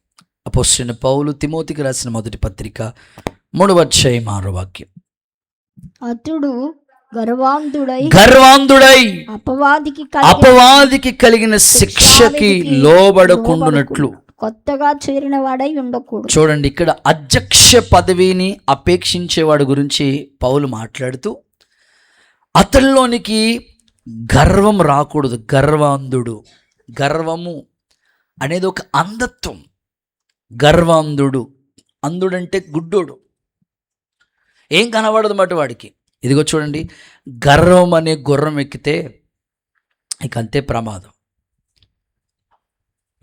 అపోస్తలుడైన పౌలు తిమోతికి రాసిన మొదటి పత్రిక 3వ అధ్యాయం 6వ వాక్యం. అతడు గర్వాంధుడై అపవాదికి కలిగిన శిక్షకి లోబడకుండునట్లు కొత్తగా చేరిన వాడై ఉండకూడదు. చూడండి, ఇక్కడ అధ్యక్ష పదవిని అపేక్షించేవాడు గురించి పౌలు మాట్లాడుతూ, అతనిలోనికి గర్వం రాకూడదు. గర్వాంధుడు, గర్వము అనేది ఒక అంధత్వం. గర్వాంధుడు, అంధుడంటే గుడ్డోడు, ఏం కనబడదు మాట వాడికి. ఇదిగో చూడండి, గర్వం అనే గుర్రం ఎక్కితే ఇక అంతే ప్రమాదం.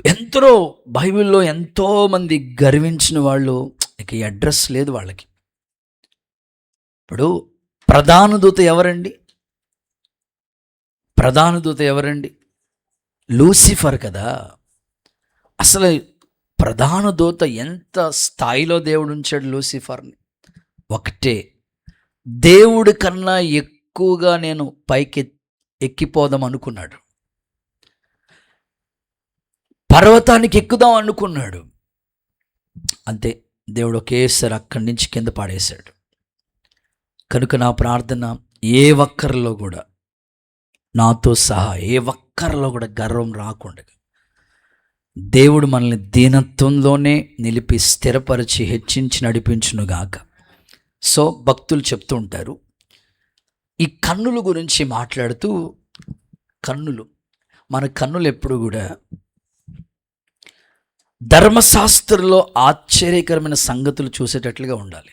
ఎంతో బైబిల్లో ఎంతోమంది గర్వించిన వాళ్ళు ఇక అడ్రస్ లేదు వాళ్ళకి. ఇప్పుడు ప్రధాన దూత ఎవరండి? ప్రధాన దూత ఎవరండి? లూసిఫర్ కదా. అసలు ప్రధాన దూత ఎంత స్థాయిలో దేవుడు ఉంచాడు లూసిఫర్ని. ఒకటే, దేవుడి కన్నా ఎక్కువగా నేను పైకి ఎక్కిపోదాం అనుకున్నాడు, పర్వతానికి ఎక్కుదాం అనుకున్నాడు. అంతే, దేవుడు ఒకేసారి అక్కడి నుంచి కింద పాడేశాడు. కనుక నా ప్రార్థన, ఏ ఒక్కరిలో కూడా, నాతో సహా ఏ ఒక్కరిలో కూడా గర్వం రాకుండా దేవుడు మనల్ని దీనత్వంలోనే నిలిపి స్థిరపరిచి హెచ్చించి నడిపించునుగాక. సో భక్తులు చెప్తూ ఉంటారు, ఈ కన్నుల గురించి మాట్లాడుతూ, కన్నులు, మన కన్నులు ఎప్పుడు కూడా ధర్మశాస్త్రంలో ఆశ్చర్యకరమైన సంగతులు చూసేటట్లుగా ఉండాలి.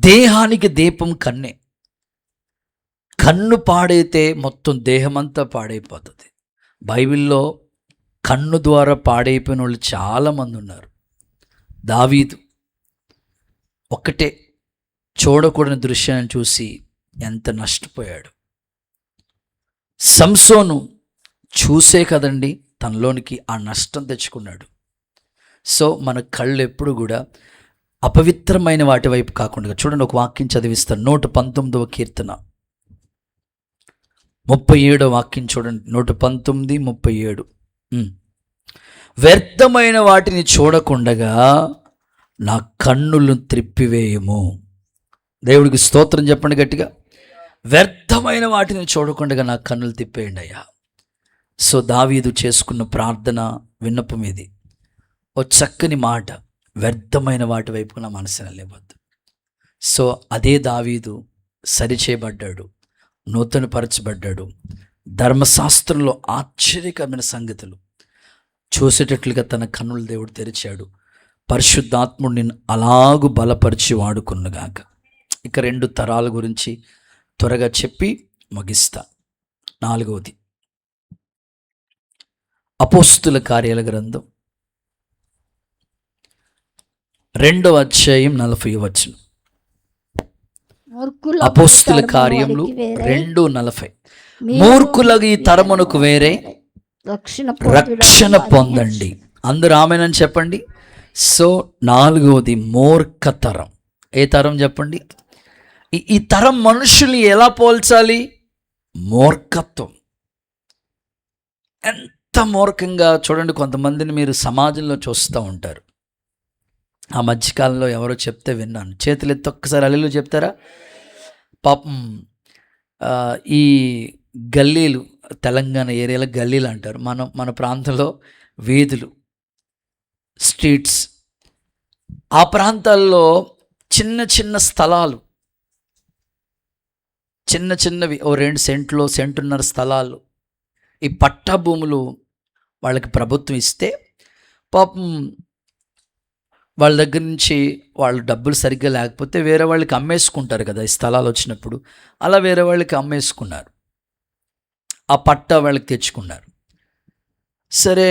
దేహానికి దీపం కన్నే. కన్ను పాడైతే మొత్తం దేహమంతా పాడైపోతుంది. బైబిల్లో కన్ను ద్వారా పాడైపోయిన వాళ్ళు చాలామంది ఉన్నారు. దావీదు ఒక్కటే చూడకూడని దృశ్యాన్ని చూసి ఎంత నష్టపోయాడు. సంసోను చూసే కదండి తనలోనికి ఆ నష్టం తెచ్చుకున్నాడు. సో మన కళ్ళు ఎప్పుడు కూడా అపవిత్రమైన వాటి వైపు కాకుండా, చూడండి ఒక వాక్యం చదివిస్తాను. 119వ కీర్తన 37వ వాక్యం చూడండి. 119:37. వ్యర్థమైన వాటిని చూడకుండగా నా కన్నులను త్రిప్పివేయము. దేవుడికి స్తోత్రం చెప్పండి గట్టిగా. వ్యర్థమైన వాటిని చూడకుండగా నా కన్నులు తిప్పేయండి అయ్యా. సో దావీదు చేసుకున్న ప్రార్థన విన్నపం ఇది. ఓ చక్కని మాట, వ్యర్థమైన వాటి వైపు నా మనసుని వెళ్ళవద్దు. సో అదే దావీదు సరిచేయబడ్డాడు, నూతనపరచబడ్డాడు. ధర్మశాస్త్రంలో ఆశ్చర్యకరమైన సంగతులు చూసేటట్లుగా తన కన్నులు దేవుడు తెరిచాడు. పరిశుద్ధాత్ముడు నిన్ను అలాగూ బలపరిచి వాడుకున్నగాక. ఇక 2 తరాల గురించి త్వరగా చెప్పి ముగిస్తా. 4వది అపోస్తుల కార్యాల గ్రంథం 2వ అధ్యాయం 40వ వచనం. మూర్ఖులకు అపోస్తుల తరము కార్యములు వారికి వేరే, 2:40. మీరు మూర్ఖులకు ఈ తరమునకు వేరే, రక్షణ రక్షణ పొందండి. అందరూ ఆమేనని చెప్పండి. సో 4వది మూర్ఖతరం. ఏ తరం చెప్పండి? ఈ తరం మనుషుల్ని ఎలా పోల్చాలి? మూర్ఖత్వం. ఎంత మూర్ఖంగా చూడండి. కొంతమందిని మీరు సమాజంలో చూస్తూ ఉంటారు. ఆ మధ్యకాలంలో ఎవరో చెప్తే విన్నాను. చేతులు ఎత్తి ఒక్కసారి హల్లెలూయా చెప్తారా? పాపం ఈ గల్లీలు, తెలంగాణ ఏరియాలో గల్లీలు అంటారు, మన ప్రాంతంలో వీధులు, స్ట్రీట్స్. ఆ ప్రాంతాల్లో చిన్న చిన్న స్థలాలు, చిన్న చిన్నవి, 2 సెంట్లు, సెంటున్నర స్థలాలు, ఈ పట్టా భూములు వాళ్ళకి ప్రభుత్వం ఇస్తే పాపం వాళ్ళ దగ్గర నుంచి వాళ్ళు డబ్బులు సరిగ్గా లేకపోతే వేరే వాళ్ళకి అమ్మేసుకుంటారు కదా ఈ స్థలాలు వచ్చినప్పుడు. అలా వేరే వాళ్ళకి అమ్మేసుకున్నారు. ఆ పట్టా వాళ్ళకి తెచ్చుకున్నారు. సరే,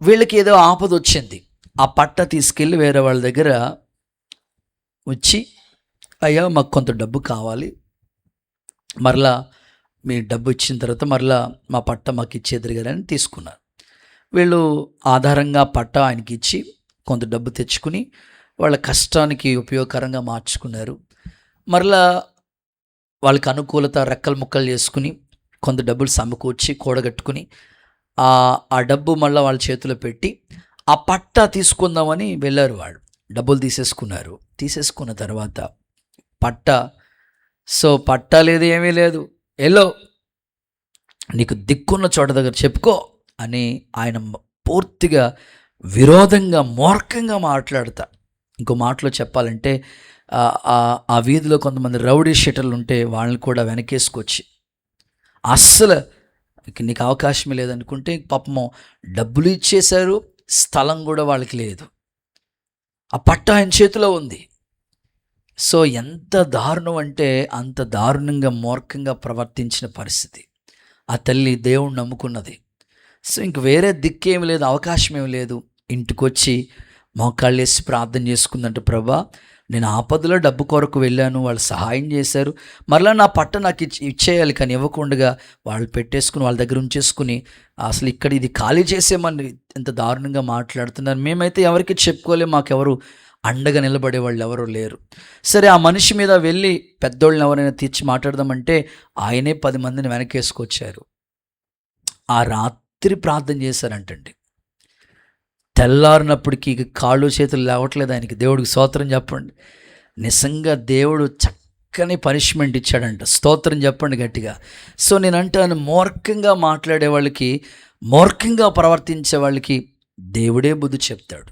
వీళ్ళకి ఏదో ఆపద వచ్చింది. ఆ పట్టా తీసుకెళ్ళి వేరే వాళ్ళ దగ్గర వచ్చి, అయ్యా మాకు కొంత డబ్బు కావాలి, మరలా మీ డబ్బు ఇచ్చిన తర్వాత మరలా మా పట్టా మాకు ఇచ్చేద్దరు కదా అని తీసుకున్నారు. వీళ్ళు ఆధారంగా పట్టా ఆయనకి ఇచ్చి కొంత డబ్బు తెచ్చుకుని వాళ్ళ కష్టానికి ఉపయోగకరంగా మార్చుకున్నారు. మరలా వాళ్ళకి అనుకూలత రెక్కలు ముక్కలు చేసుకుని కొంత డబ్బులు సమకూర్చి కూడగట్టుకుని ఆ డబ్బు మళ్ళీ వాళ్ళ చేతిలో పెట్టి ఆ పట్టా తీసుకుందామని వెళ్ళారు. వాళ్ళు డబ్బులు తీసేసుకున్నారు. తీసేసుకున్న తర్వాత పట్టా లేదు, ఏమీ లేదు, ఎల్లో నీకు దిక్కున్న చోట దగ్గర చెప్పుకో అని ఆయన పూర్తిగా విరోధంగా మూర్ఖంగా మాట్లాడతా. ఇంకో మాటలో చెప్పాలంటే ఆ వీధిలో కొంతమంది రౌడీ షీటర్లు ఉంటే వాళ్ళని కూడా వెనకేసుకొచ్చి, అస్సలు నీకు అవకాశమే లేదనుకుంటే పాపము డబ్బులు ఇచ్చేశారు, స్థలం కూడా వాళ్ళకి లేదు, ఆ పట్టా ఆయన చేతిలో ఉంది. సో ఎంత దారుణం అంటే అంత దారుణంగా మూర్ఖంగా ప్రవర్తించిన పరిస్థితి. ఆ తల్లి దేవుణ్ణి నమ్ముకున్నది. సో ఇంక వేరే దిక్కేమి లేదు, అవకాశం ఏమి లేదు. ఇంటికొచ్చి మోకాళ్ళు వేసి ప్రార్థన చేసుకుందంటే, ప్రభా నేను ఆపదలో డబ్బు కొరకు వెళ్ళాను, వాళ్ళు సహాయం చేశారు, మరలా నా పట్ట నాకు ఇచ్చేయాలి, కానీ ఇవ్వకుండా వాళ్ళు పెట్టేసుకుని వాళ్ళ దగ్గర ఉంచేసుకుని అసలు ఇక్కడ ఇది ఖాళీ చేసేమని ఎంత దారుణంగా మాట్లాడుతున్నారు. మేమైతే ఎవరికి చెప్పుకోలేము, మాకెవరు అండగా నిలబడే వాళ్ళు ఎవరు లేరు. సరే, ఆ మనిషి మీద వెళ్ళి పెద్దోళ్ళని ఎవరైనా తీర్చి మాట్లాడదామంటే ఆయనే 10 మందిని వెనకేసుకొచ్చారు. ఆ రాత్రి ప్రార్థన చేశారంటండి. తెల్లారినప్పటికీ కాళ్ళు చేతులు లేవట్లేదు ఆయనకి. దేవుడికి స్తోత్రం చెప్పండి. నిజంగా దేవుడు చక్కని పనిష్మెంట్ ఇచ్చాడంట. స్తోత్రం చెప్పండి గట్టిగా. సో నేను అంటాను, మూర్ఖంగా మాట్లాడే వాళ్ళకి, మూర్ఖంగా ప్రవర్తించే వాళ్ళకి దేవుడే బుద్ధి చెప్తాడు.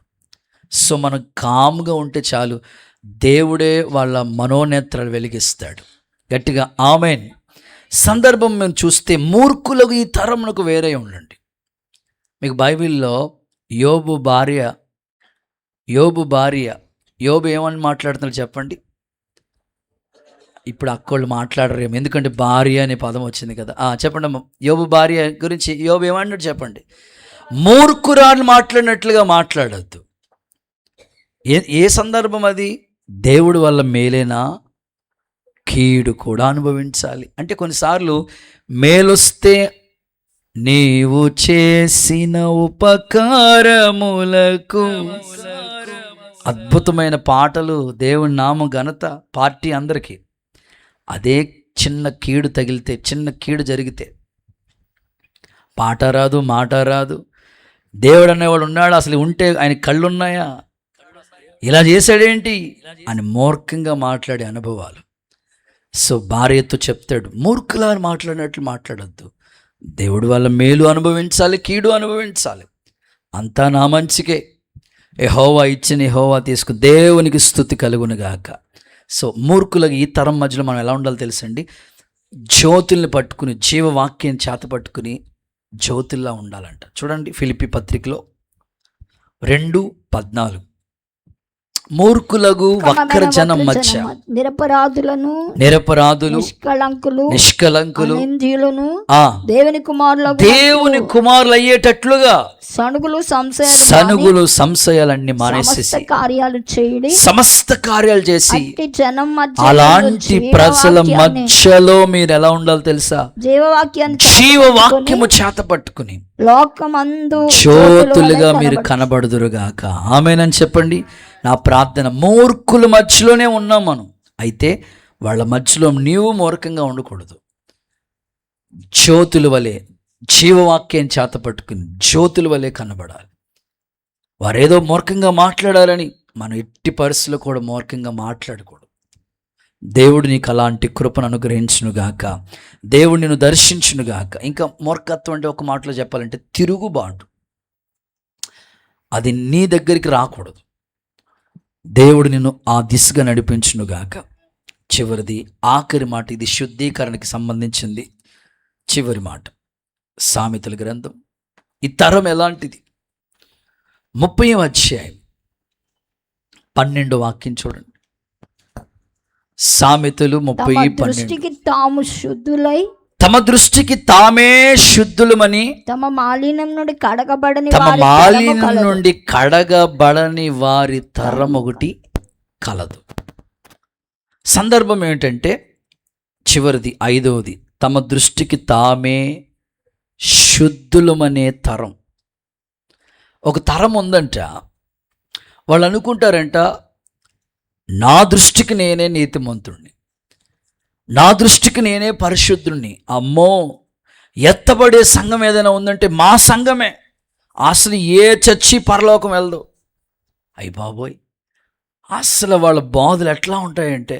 సో మనం కామ్గా ఉంటే చాలు, దేవుడే వాళ్ళ మనోనేత్రాలు వెలిగిస్తాడు. గట్టిగా ఆమేన్. సందర్భం మేము చూస్తే మూర్ఖులకు ఈ తరమునకు వేరే ఉండండి. మీకు బైబిల్లో యోబు భార్య ఏమని మాట్లాడుతున్నారు చెప్పండి. ఇప్పుడు అక్కోళ్ళు మాట్లాడరేమో, ఎందుకంటే భార్య అనే పదం వచ్చింది కదా. చెప్పండి అమ్మ, యోబు భార్య గురించి యోబు ఏమన్నాడు చెప్పండి. మూర్ఖురాలు మాట్లాడినట్లుగా మాట్లాడద్దు. ఏ సందర్భం అది? దేవుడి వల్ల మేలేనా, కీడు కూడా అనుభవించాలి. అంటే కొన్నిసార్లు మేలొస్తే నీవు చేసిన ఉపకారములకు, అద్భుతమైన పాటలు, దేవుని నామ ఘనత, పార్టీ అందరికీ. అదే చిన్న కీడు తగిలితే, చిన్న కీడు జరిగితే పాట రాదు, మాట రాదు. దేవుడు అనేవాడు ఉన్నాడు, అసలు ఉంటే ఆయన కళ్ళు ఉన్నాయా, ఇలా చేశాడేంటి అని మూర్ఖంగా మాట్లాడే అనుభవాలు. సో భార్యతో చెప్తాడు, మూర్ఖులా మాట్లాడినట్లు మాట్లాడద్దు. దేవుడి వల్ల మేలు అనుభవించాలి, కీడు అనుభవించాలి, అంతా నా మంచికే. యెహోవా ఇచ్చిన యెహోవా తీసుకు, దేవునికి స్తుతి కలుగునుగాక. సో మూర్ఖులకు ఈ తరం మధ్యలో మనం ఎలా ఉండాలో తెలుసండి. జ్యోతుల్ని పట్టుకుని, జీవవాక్యం చేత పట్టుకుని జ్యోతుల్లా ఉండాలంట. చూడండి ఫిలిప్పీ పత్రికలో 2:14. మూర్ఖులగు వక్ర జనం మధ్య నిరపరాధులను నిరపరాధులు నిష్కలంకులు నిందీయులను ఆ దేవుని కుమారులు అయ్యేటట్లుగా సనుగులు సంశయాలన్నీ మానేసేసి కార్యాలు చేయడి సమస్త కార్యాలు చేసి జనం మధ్య అలాంటి ప్రజల మధ్యలో మీరు ఎలా ఉండాలో తెలుసా? జీవవాక్యము చేత పట్టుకుని లోకమందు జ్యోతులుగా మీరు కనబడుదురుగాక. ఆమేనని చెప్పండి. నా ప్రార్థన, మూర్ఖుల మధ్యలోనే ఉన్నాం మనం, అయితే వాళ్ళ మధ్యలో నీవు మూర్ఖంగా ఉండకూడదు. జ్యోతుల వలె జీవవాక్యం చేత పట్టుకుని జ్యోతుల వలె కనబడాలి. వారేదో మూర్ఖంగా మాట్లాడాలని మనం ఎట్టి పరిస్థితుల్లో కూడా మూర్ఖంగా మాట్లాడకూడదు. దేవుడు నీకు అలాంటి కృపను అనుగ్రహించునుగాక. దేవుడు నిన్ను దర్శించునుగాక. ఇంకా మూర్ఖత్వం అంటే ఒక మాటలో చెప్పాలంటే తిరుగుబాటు. అది నీ దగ్గరికి రాకూడదు. దేవుడు నిన్ను ఆ దిశగా నడిపించునుగాక. చివరిది, ఆఖరి మాట, ఇది శుద్ధీకరణకి సంబంధించింది. చివరి మాట, సామెతల గ్రంథం. ఈ తరం ఎలాంటిది? 30వ అధ్యాయం 12వ వాక్యం చూడండి. సామెతలు 30:12. తమ దృష్టికి తామే శుద్ధులమని, తమ మాలిన్యం నుండి కడగబడని వారి తరం ఒకటి కలదు. సందర్భం ఏమిటంటే చివరిది, 5వది, తమ దృష్టికి తామే శుద్ధులమనే తరం. ఒక తరం ఉందంట. వాళ్ళు అనుకుంటారంట, నా దృష్టికి నేనే నీతిమంతుణ్ణి, నా దృష్టికి నేనే పరిశుద్ధుణ్ణి. అమ్మో, ఎత్తబడే సంఘం ఏదైనా ఉందంటే మా సంఘమే, అసలు ఏ చచ్చి పరలోకం వెళ్దు. అయ్య బాబోయ్, అసలు వాళ్ళ బాధలు ఎట్లా ఉంటాయంటే,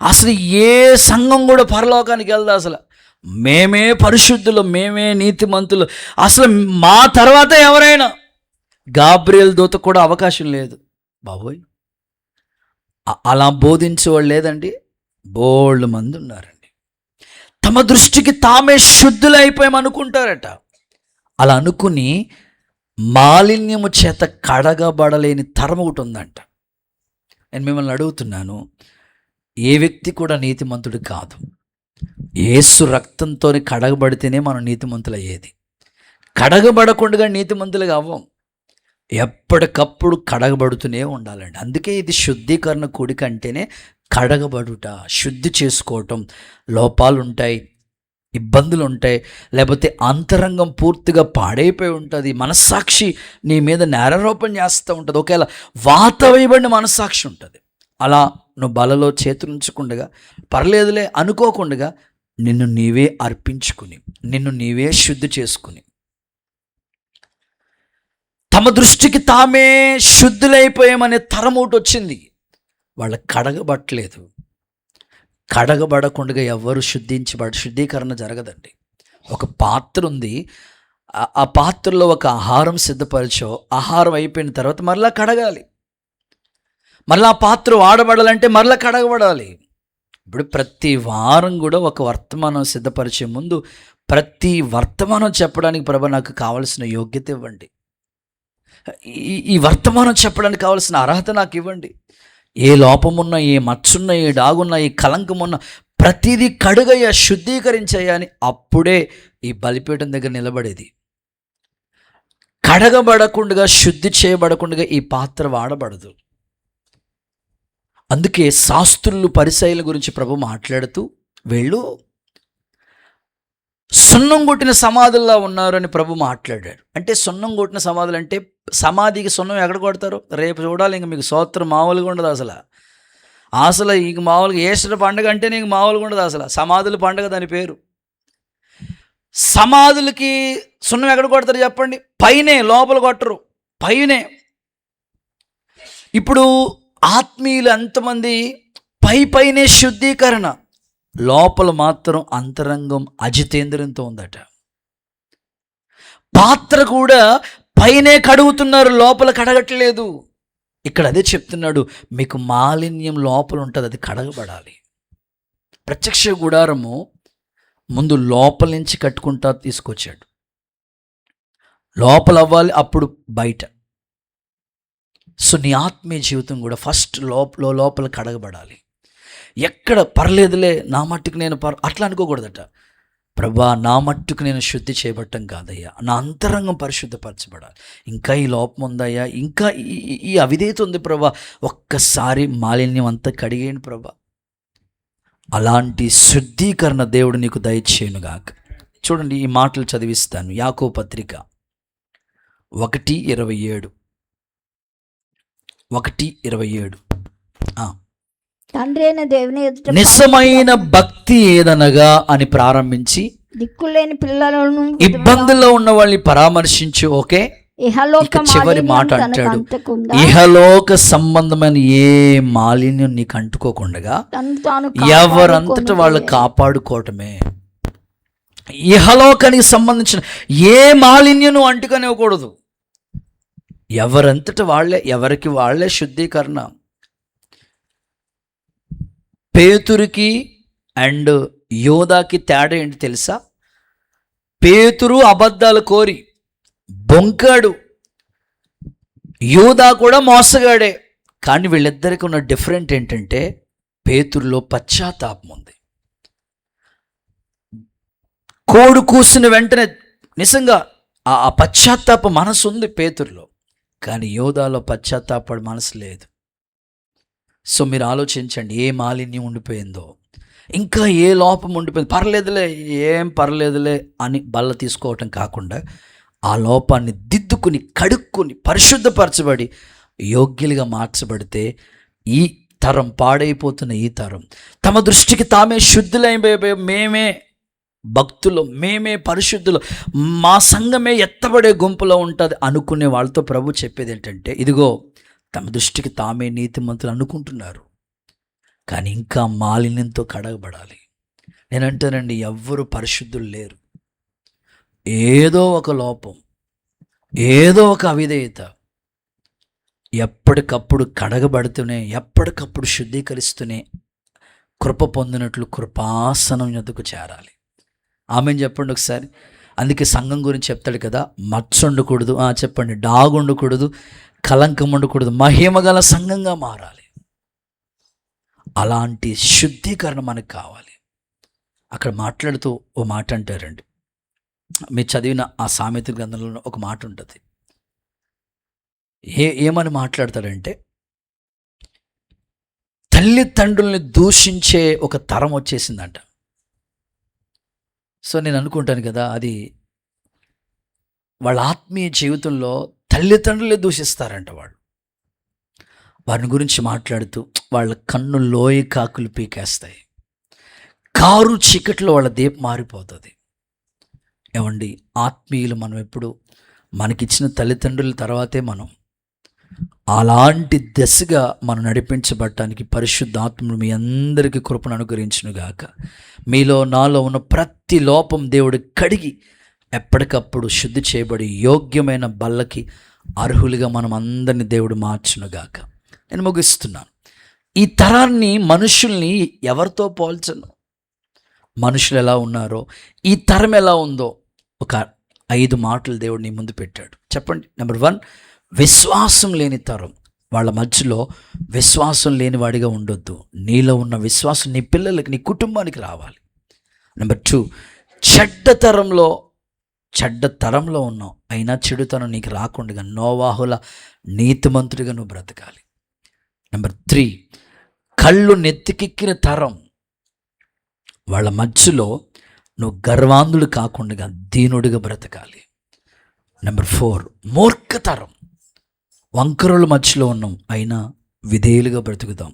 అసలు ఏ సంఘం కూడా పరలోకానికి వెళ్దా, అసలు మేమే పరిశుద్ధులు, మేమే నీతిమంతులు, అసలు మా తర్వాత ఎవరైనా గాబ్రియల్ దూత కూడా అవకాశం లేదు. బాబోయ్, అలా బోధించేవాళ్ళు లేదండి, బోల్డ్ మంది ఉన్నారండి. తమ దృష్టికి తామే శుద్ధులైపోయామనుకుంటారట. అలా అనుకుని మాలిన్యము చేత కడగబడలేని తరం ఒకటి ఉందంట. నేను మిమ్మల్ని అడుగుతున్నాను, ఏ వ్యక్తి కూడా నీతిమంతుడు కాదు. యేసు రక్తంతో కడగబడితేనే మనం నీతిమంతులయ్యేది. కడగబడకుండా నీతిమంతులుగా అవ్వం. ఎప్పటికప్పుడు కడగబడుతూనే ఉండాలండి. అందుకే ఇది శుద్ధీకరణ కూడిక అంటేనే కడగబడుట, శుద్ధి చేసుకోవటం. లోపాలు ఉంటాయి, ఇబ్బందులు ఉంటాయి, లేకపోతే అంతరంగం పూర్తిగా పాడైపోయి ఉంటుంది. మనస్సాక్షి నీ మీద నేరారోపణ చేస్తూ ఉంటుంది. ఒకవేళ వాత వేయబడిన మనస్సాక్షి ఉంటుంది. అలా నువ్వు బలలో చేతులుంచకుండా, పర్లేదులే అనుకోకుండా, నిన్ను నీవే అర్పించుకుని, నిన్ను నీవే శుద్ధి చేసుకుని, తమ దృష్టికి తామే శుద్ధులైపోయామనే తరం ఒకటి వచ్చింది. వాళ్ళకి కడగబట్టలేదు. కడగబడకుండా ఎవరు శుద్ధీకరణ జరగదండి. ఒక పాత్ర ఉంది, ఆ పాత్రలో ఒక ఆహారం సిద్ధపరచో, ఆహారం అయిపోయిన తర్వాత మరలా కడగాలి. మరలా ఆ పాత్ర వాడబడాలంటే మరలా కడగబడాలి. ఇప్పుడు ప్రతి వారం కూడా ఒక వర్తమానం సిద్ధపరిచే ముందు ప్రతి వర్తమానం చెప్పడానికి ప్రభు నాకు కావలసిన యోగ్యత ఇవ్వండి, ఈ వర్తమానం చెప్పడానికి కావలసిన అర్హత నాకు ఇవ్వండి. ఏ లోపమున్నా, ఏ మచ్చున్నా, ఏ డాగున్నా, ఏ కలంకమున్నా ప్రతిదీ కడుగయ్యా, శుద్ధీకరించయ్యా అని అప్పుడే ఈ బలిపీఠం దగ్గర నిలబడేది. కడగబడకుండా, శుద్ధి చేయబడకుండా ఈ పాత్ర వాడబడదు. అందుకే శాస్త్రులు, పరిసయ్యుల గురించి ప్రభు మాట్లాడుతూ, వీళ్ళు సున్నం కొట్టిన సమాధుల్లో ఉన్నారని ప్రభు మాట్లాడాడు. అంటే సున్నం కొట్టిన సమాధులు అంటే, సమాధికి సున్నం ఎక్కడ కొడతారు? రేపు చూడాలి. ఇంక మీకు స్తోత్రం మామూలుగా ఉండదు. అసలు ఇంక మామూలుగా ఈస్టర్ పండుగ అంటేనే ఇంక మామూలుగా ఉండదు. అసలు సమాధుల పండుగ దాని పేరు. సమాధులకి సున్నం ఎక్కడ కొడతారు చెప్పండి? పైనే, లోపల కొట్టరు, పైనే. ఇప్పుడు ఆత్మీయులు ఎంతమంది పైనే శుద్ధీకరణ, లోపల మాత్రం అంతరంగం అజితేంద్రియంతో ఉందట. పాత్ర కూడా పైనే కడుగుతున్నారు, లోపల కడగట్లేదు. ఇక్కడ అదే చెప్తున్నాడు, మీకు మాలిన్యం లోపల ఉంటుంది, అది కడగబడాలి. ప్రత్యక్ష గుడారము ముందు లోపల నుంచి కట్టుకుంటా తీసుకొచ్చాడు. లోపల అవ్వాలి, అప్పుడు బయట. సో నీ ఆత్మీయ జీవితం కూడా ఫస్ట్ లోపల కడగబడాలి. ఎక్కడ పర్లేదులే నా మట్టుకు నేను అట్లా అనుకోకూడదట. ప్రభా నా మట్టుకు నేను శుద్ధి చేయబట్టం కాదయ్యా, నా అంతరంగం పరిశుద్ధపరచబడాలి. ఇంకా ఈ లోపం ఉందయ్యా, ఇంకా ఈ అవిధేయత ఉంది ప్రభా, ఒక్కసారి మాలిన్యం అంతా కడిగేయండి ప్రభా. అలాంటి శుద్ధీకరణ దేవుడు నీకు దయచేయునుగాక. చూడండి, ఈ మాటలు చదివిస్తాను. యాకోబు పత్రిక 1:27. 1:27. తండ్రి అయిన దేవుని ఎదుట నిజమైన భక్తి ఏదనగా అని ప్రారంభించి దిక్కులేని పిల్లలను ఇబ్బందుల్లో ఉన్న వాళ్ళని పరామర్శించి, ఓకే, ఇహలోక చివరి మాట మాలిన్యం అంటాడు, తనకు అంటకుండా ఇహలోక సంబంధమైన ఏ మాలిన్యం నీకు అంటుకోకుండా తను తాను ఎవరంతట వాళ్ళు కాపాడుకోవటమే. ఇహలోకానికి సంబంధించిన ఏ మాలిన్యం నువ్వు అంటుకనివ్వకూడదు. ఎవరంతట వాళ్ళే, ఎవరికి వాళ్ళే శుద్ధీకరణ. పేతురుకి అండ్ యోధాకి తేడా ఏంటి తెలుసా? పేతురు అబద్ధాలు కోరి బొంకాడు, యోధా కూడా మోసగాడే. కానీ వీళ్ళిద్దరికి ఉన్న డిఫరెంట్ ఏంటంటే పేతురులో పశ్చాత్తాపం ఉంది. కోడు కూసిన వెంటనే నిజంగా ఆ పశ్చాత్తాప మనసు ఉంది పేతురులో, కానీ యోధాలో పశ్చాత్తాపడి మనసు లేదు. సో మీరు ఆలోచించండి, ఏ మాలిన్యం ఉండిపోయిందో, ఇంకా ఏ లోపం ఉండిపోయింది. పర్లేదులే, ఏం పర్లేదులే అని బల్ల తీసుకోవటం కాకుండా ఆ లోపాన్ని దిద్దుకుని కడుక్కుని పరిశుద్ధపరచబడి యోగ్యులుగా మార్చబడితే ఈ తరం, పాడైపోతున్న ఈ తరం, తమ దృష్టికి తామే శుద్ధులైపోయి మేమే భక్తులు, మేమే పరిశుద్ధులు, మా సంఘమే ఎత్తబడే గుంపులో ఉంటుంది అనుకునే వాళ్ళతో ప్రభు చెప్పేది ఏంటంటే, ఇదిగో తమ దృష్టికి తామే నీతిమంతులు అనుకుంటున్నారు, కానీ ఇంకా మాలిన్యంతో కడగబడాలి. నేనంటానండి, ఎవ్వరు పరిశుద్ధులు లేరు. ఏదో ఒక లోపం, ఏదో ఒక అవిధేయత, ఎప్పటికప్పుడు కడగబడుతూనే, ఎప్పటికప్పుడు శుద్ధీకరిస్తూనే కృప పొందినట్లు కృపాసనం యొద్దకు చేరాలి. ఆమెను చెప్పండి ఒకసారి. అందుకే సంఘం గురించి చెప్తాడు కదా, మచ్చ ఉండకూడదు, చెప్పండి, డాగు ఉండకూడదు, కలంకం ఉండకూడదు, మహిమగల సంఘంగా మారాలి. అలాంటి శుద్ధీకరణ మనకు కావాలి. అక్కడ మాట్లాడుతూ ఓ మాట అంటారండి, మీరు చదివిన ఆ సామెత గ్రంథంలో ఒక మాట ఉంటుంది. ఏమని మాట్లాడతాడంటే, తల్లిదండ్రుల్ని దూషించే ఒక తరం వచ్చేసిందంట. సో నేను అనుకుంటాను కదా, అది వాళ్ళ ఆత్మీయ జీవితంలో తల్లిదండ్రులే దూషిస్తారంట. వారిని గురించి మాట్లాడుతూ వాళ్ళ కన్ను లోయ కాకులు పీకేస్తాయి, కారు చీకట్లో వాళ్ళ దీపం మారిపోతుంది. ఏమండి, ఆత్మీయులు మనం ఎప్పుడు మనకిచ్చిన తల్లిదండ్రుల తర్వాతే మనం. అలాంటి దశగా మనం నడిపించబడటానికి పరిశుద్ధాత్మను మీ అందరికీ కృపను అనుగ్రహించునుగాక. మీలో నాలో ఉన్న ప్రతి లోపం దేవుడు కడిగి ఎప్పటికప్పుడు శుద్ధి చేయబడి యోగ్యమైన బల్లకి అర్హులుగా మనం అందరినీ దేవుడు మార్చునుగాక. నేను ముగిస్తున్నాను. ఈ తరాన్ని, మనుషుల్ని ఎవరితో పోల్చను? మనుషులు ఎలా ఉన్నారో ఈ తరం ఎలా ఉందో ఒక 5 మాటలు దేవుడు నీ ముందు పెట్టాడు. చెప్పండి. నెంబర్ 1, విశ్వాసం లేని తరం. వాళ్ళ మధ్యలో విశ్వాసం లేని వాడిగా ఉండొద్దు. నీలో ఉన్న విశ్వాసం నీ పిల్లలకి, నీ కుటుంబానికి రావాలి. నెంబర్ 2, చెడ్డ తరంలో ఉన్నావు, అయినా చెడుతనం నీకు రాకుండా నోవాహుల నీతిమంతుడిగా నువ్వు బ్రతకాలి. నెంబర్ 3, కళ్ళు నెత్తికెక్కిన తరం. వాళ్ళ మధ్యలో నువ్వు గర్వాంధుడు కాకుండా దీనుడిగా బ్రతకాలి. నెంబర్ 4, మూర్ఖతరం. వంకరుల మధ్యలో ఉన్నాం, అయినా విధేయులుగా బ్రతుకుతాం.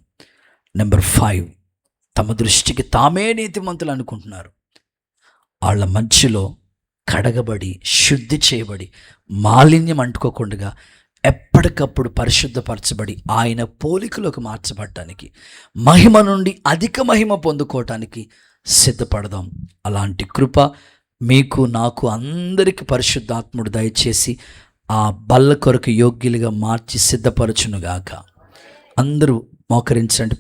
నెంబర్ 5, తమ దృష్టికి తామే నీతిమంతులు అనుకుంటున్నారు. వాళ్ళ మధ్యలో కడగబడి శుద్ధి చేయబడి మాలిన్యం అంటుకోకుండా ఎప్పటికప్పుడు పరిశుద్ధపరచబడి ఆయన పోలికలోకి మార్చబడటానికి, మహిమ నుండి అధిక మహిమ పొందుకోవటానికి సిద్ధపడదాం. అలాంటి కృప మీకు, నాకు, అందరికీ పరిశుద్ధాత్ముడు దయచేసి ఆ బల్ల కొరకు యోగ్యులుగా మార్చి సిద్ధపరచునుగాక. అందరూ మోకరించండి.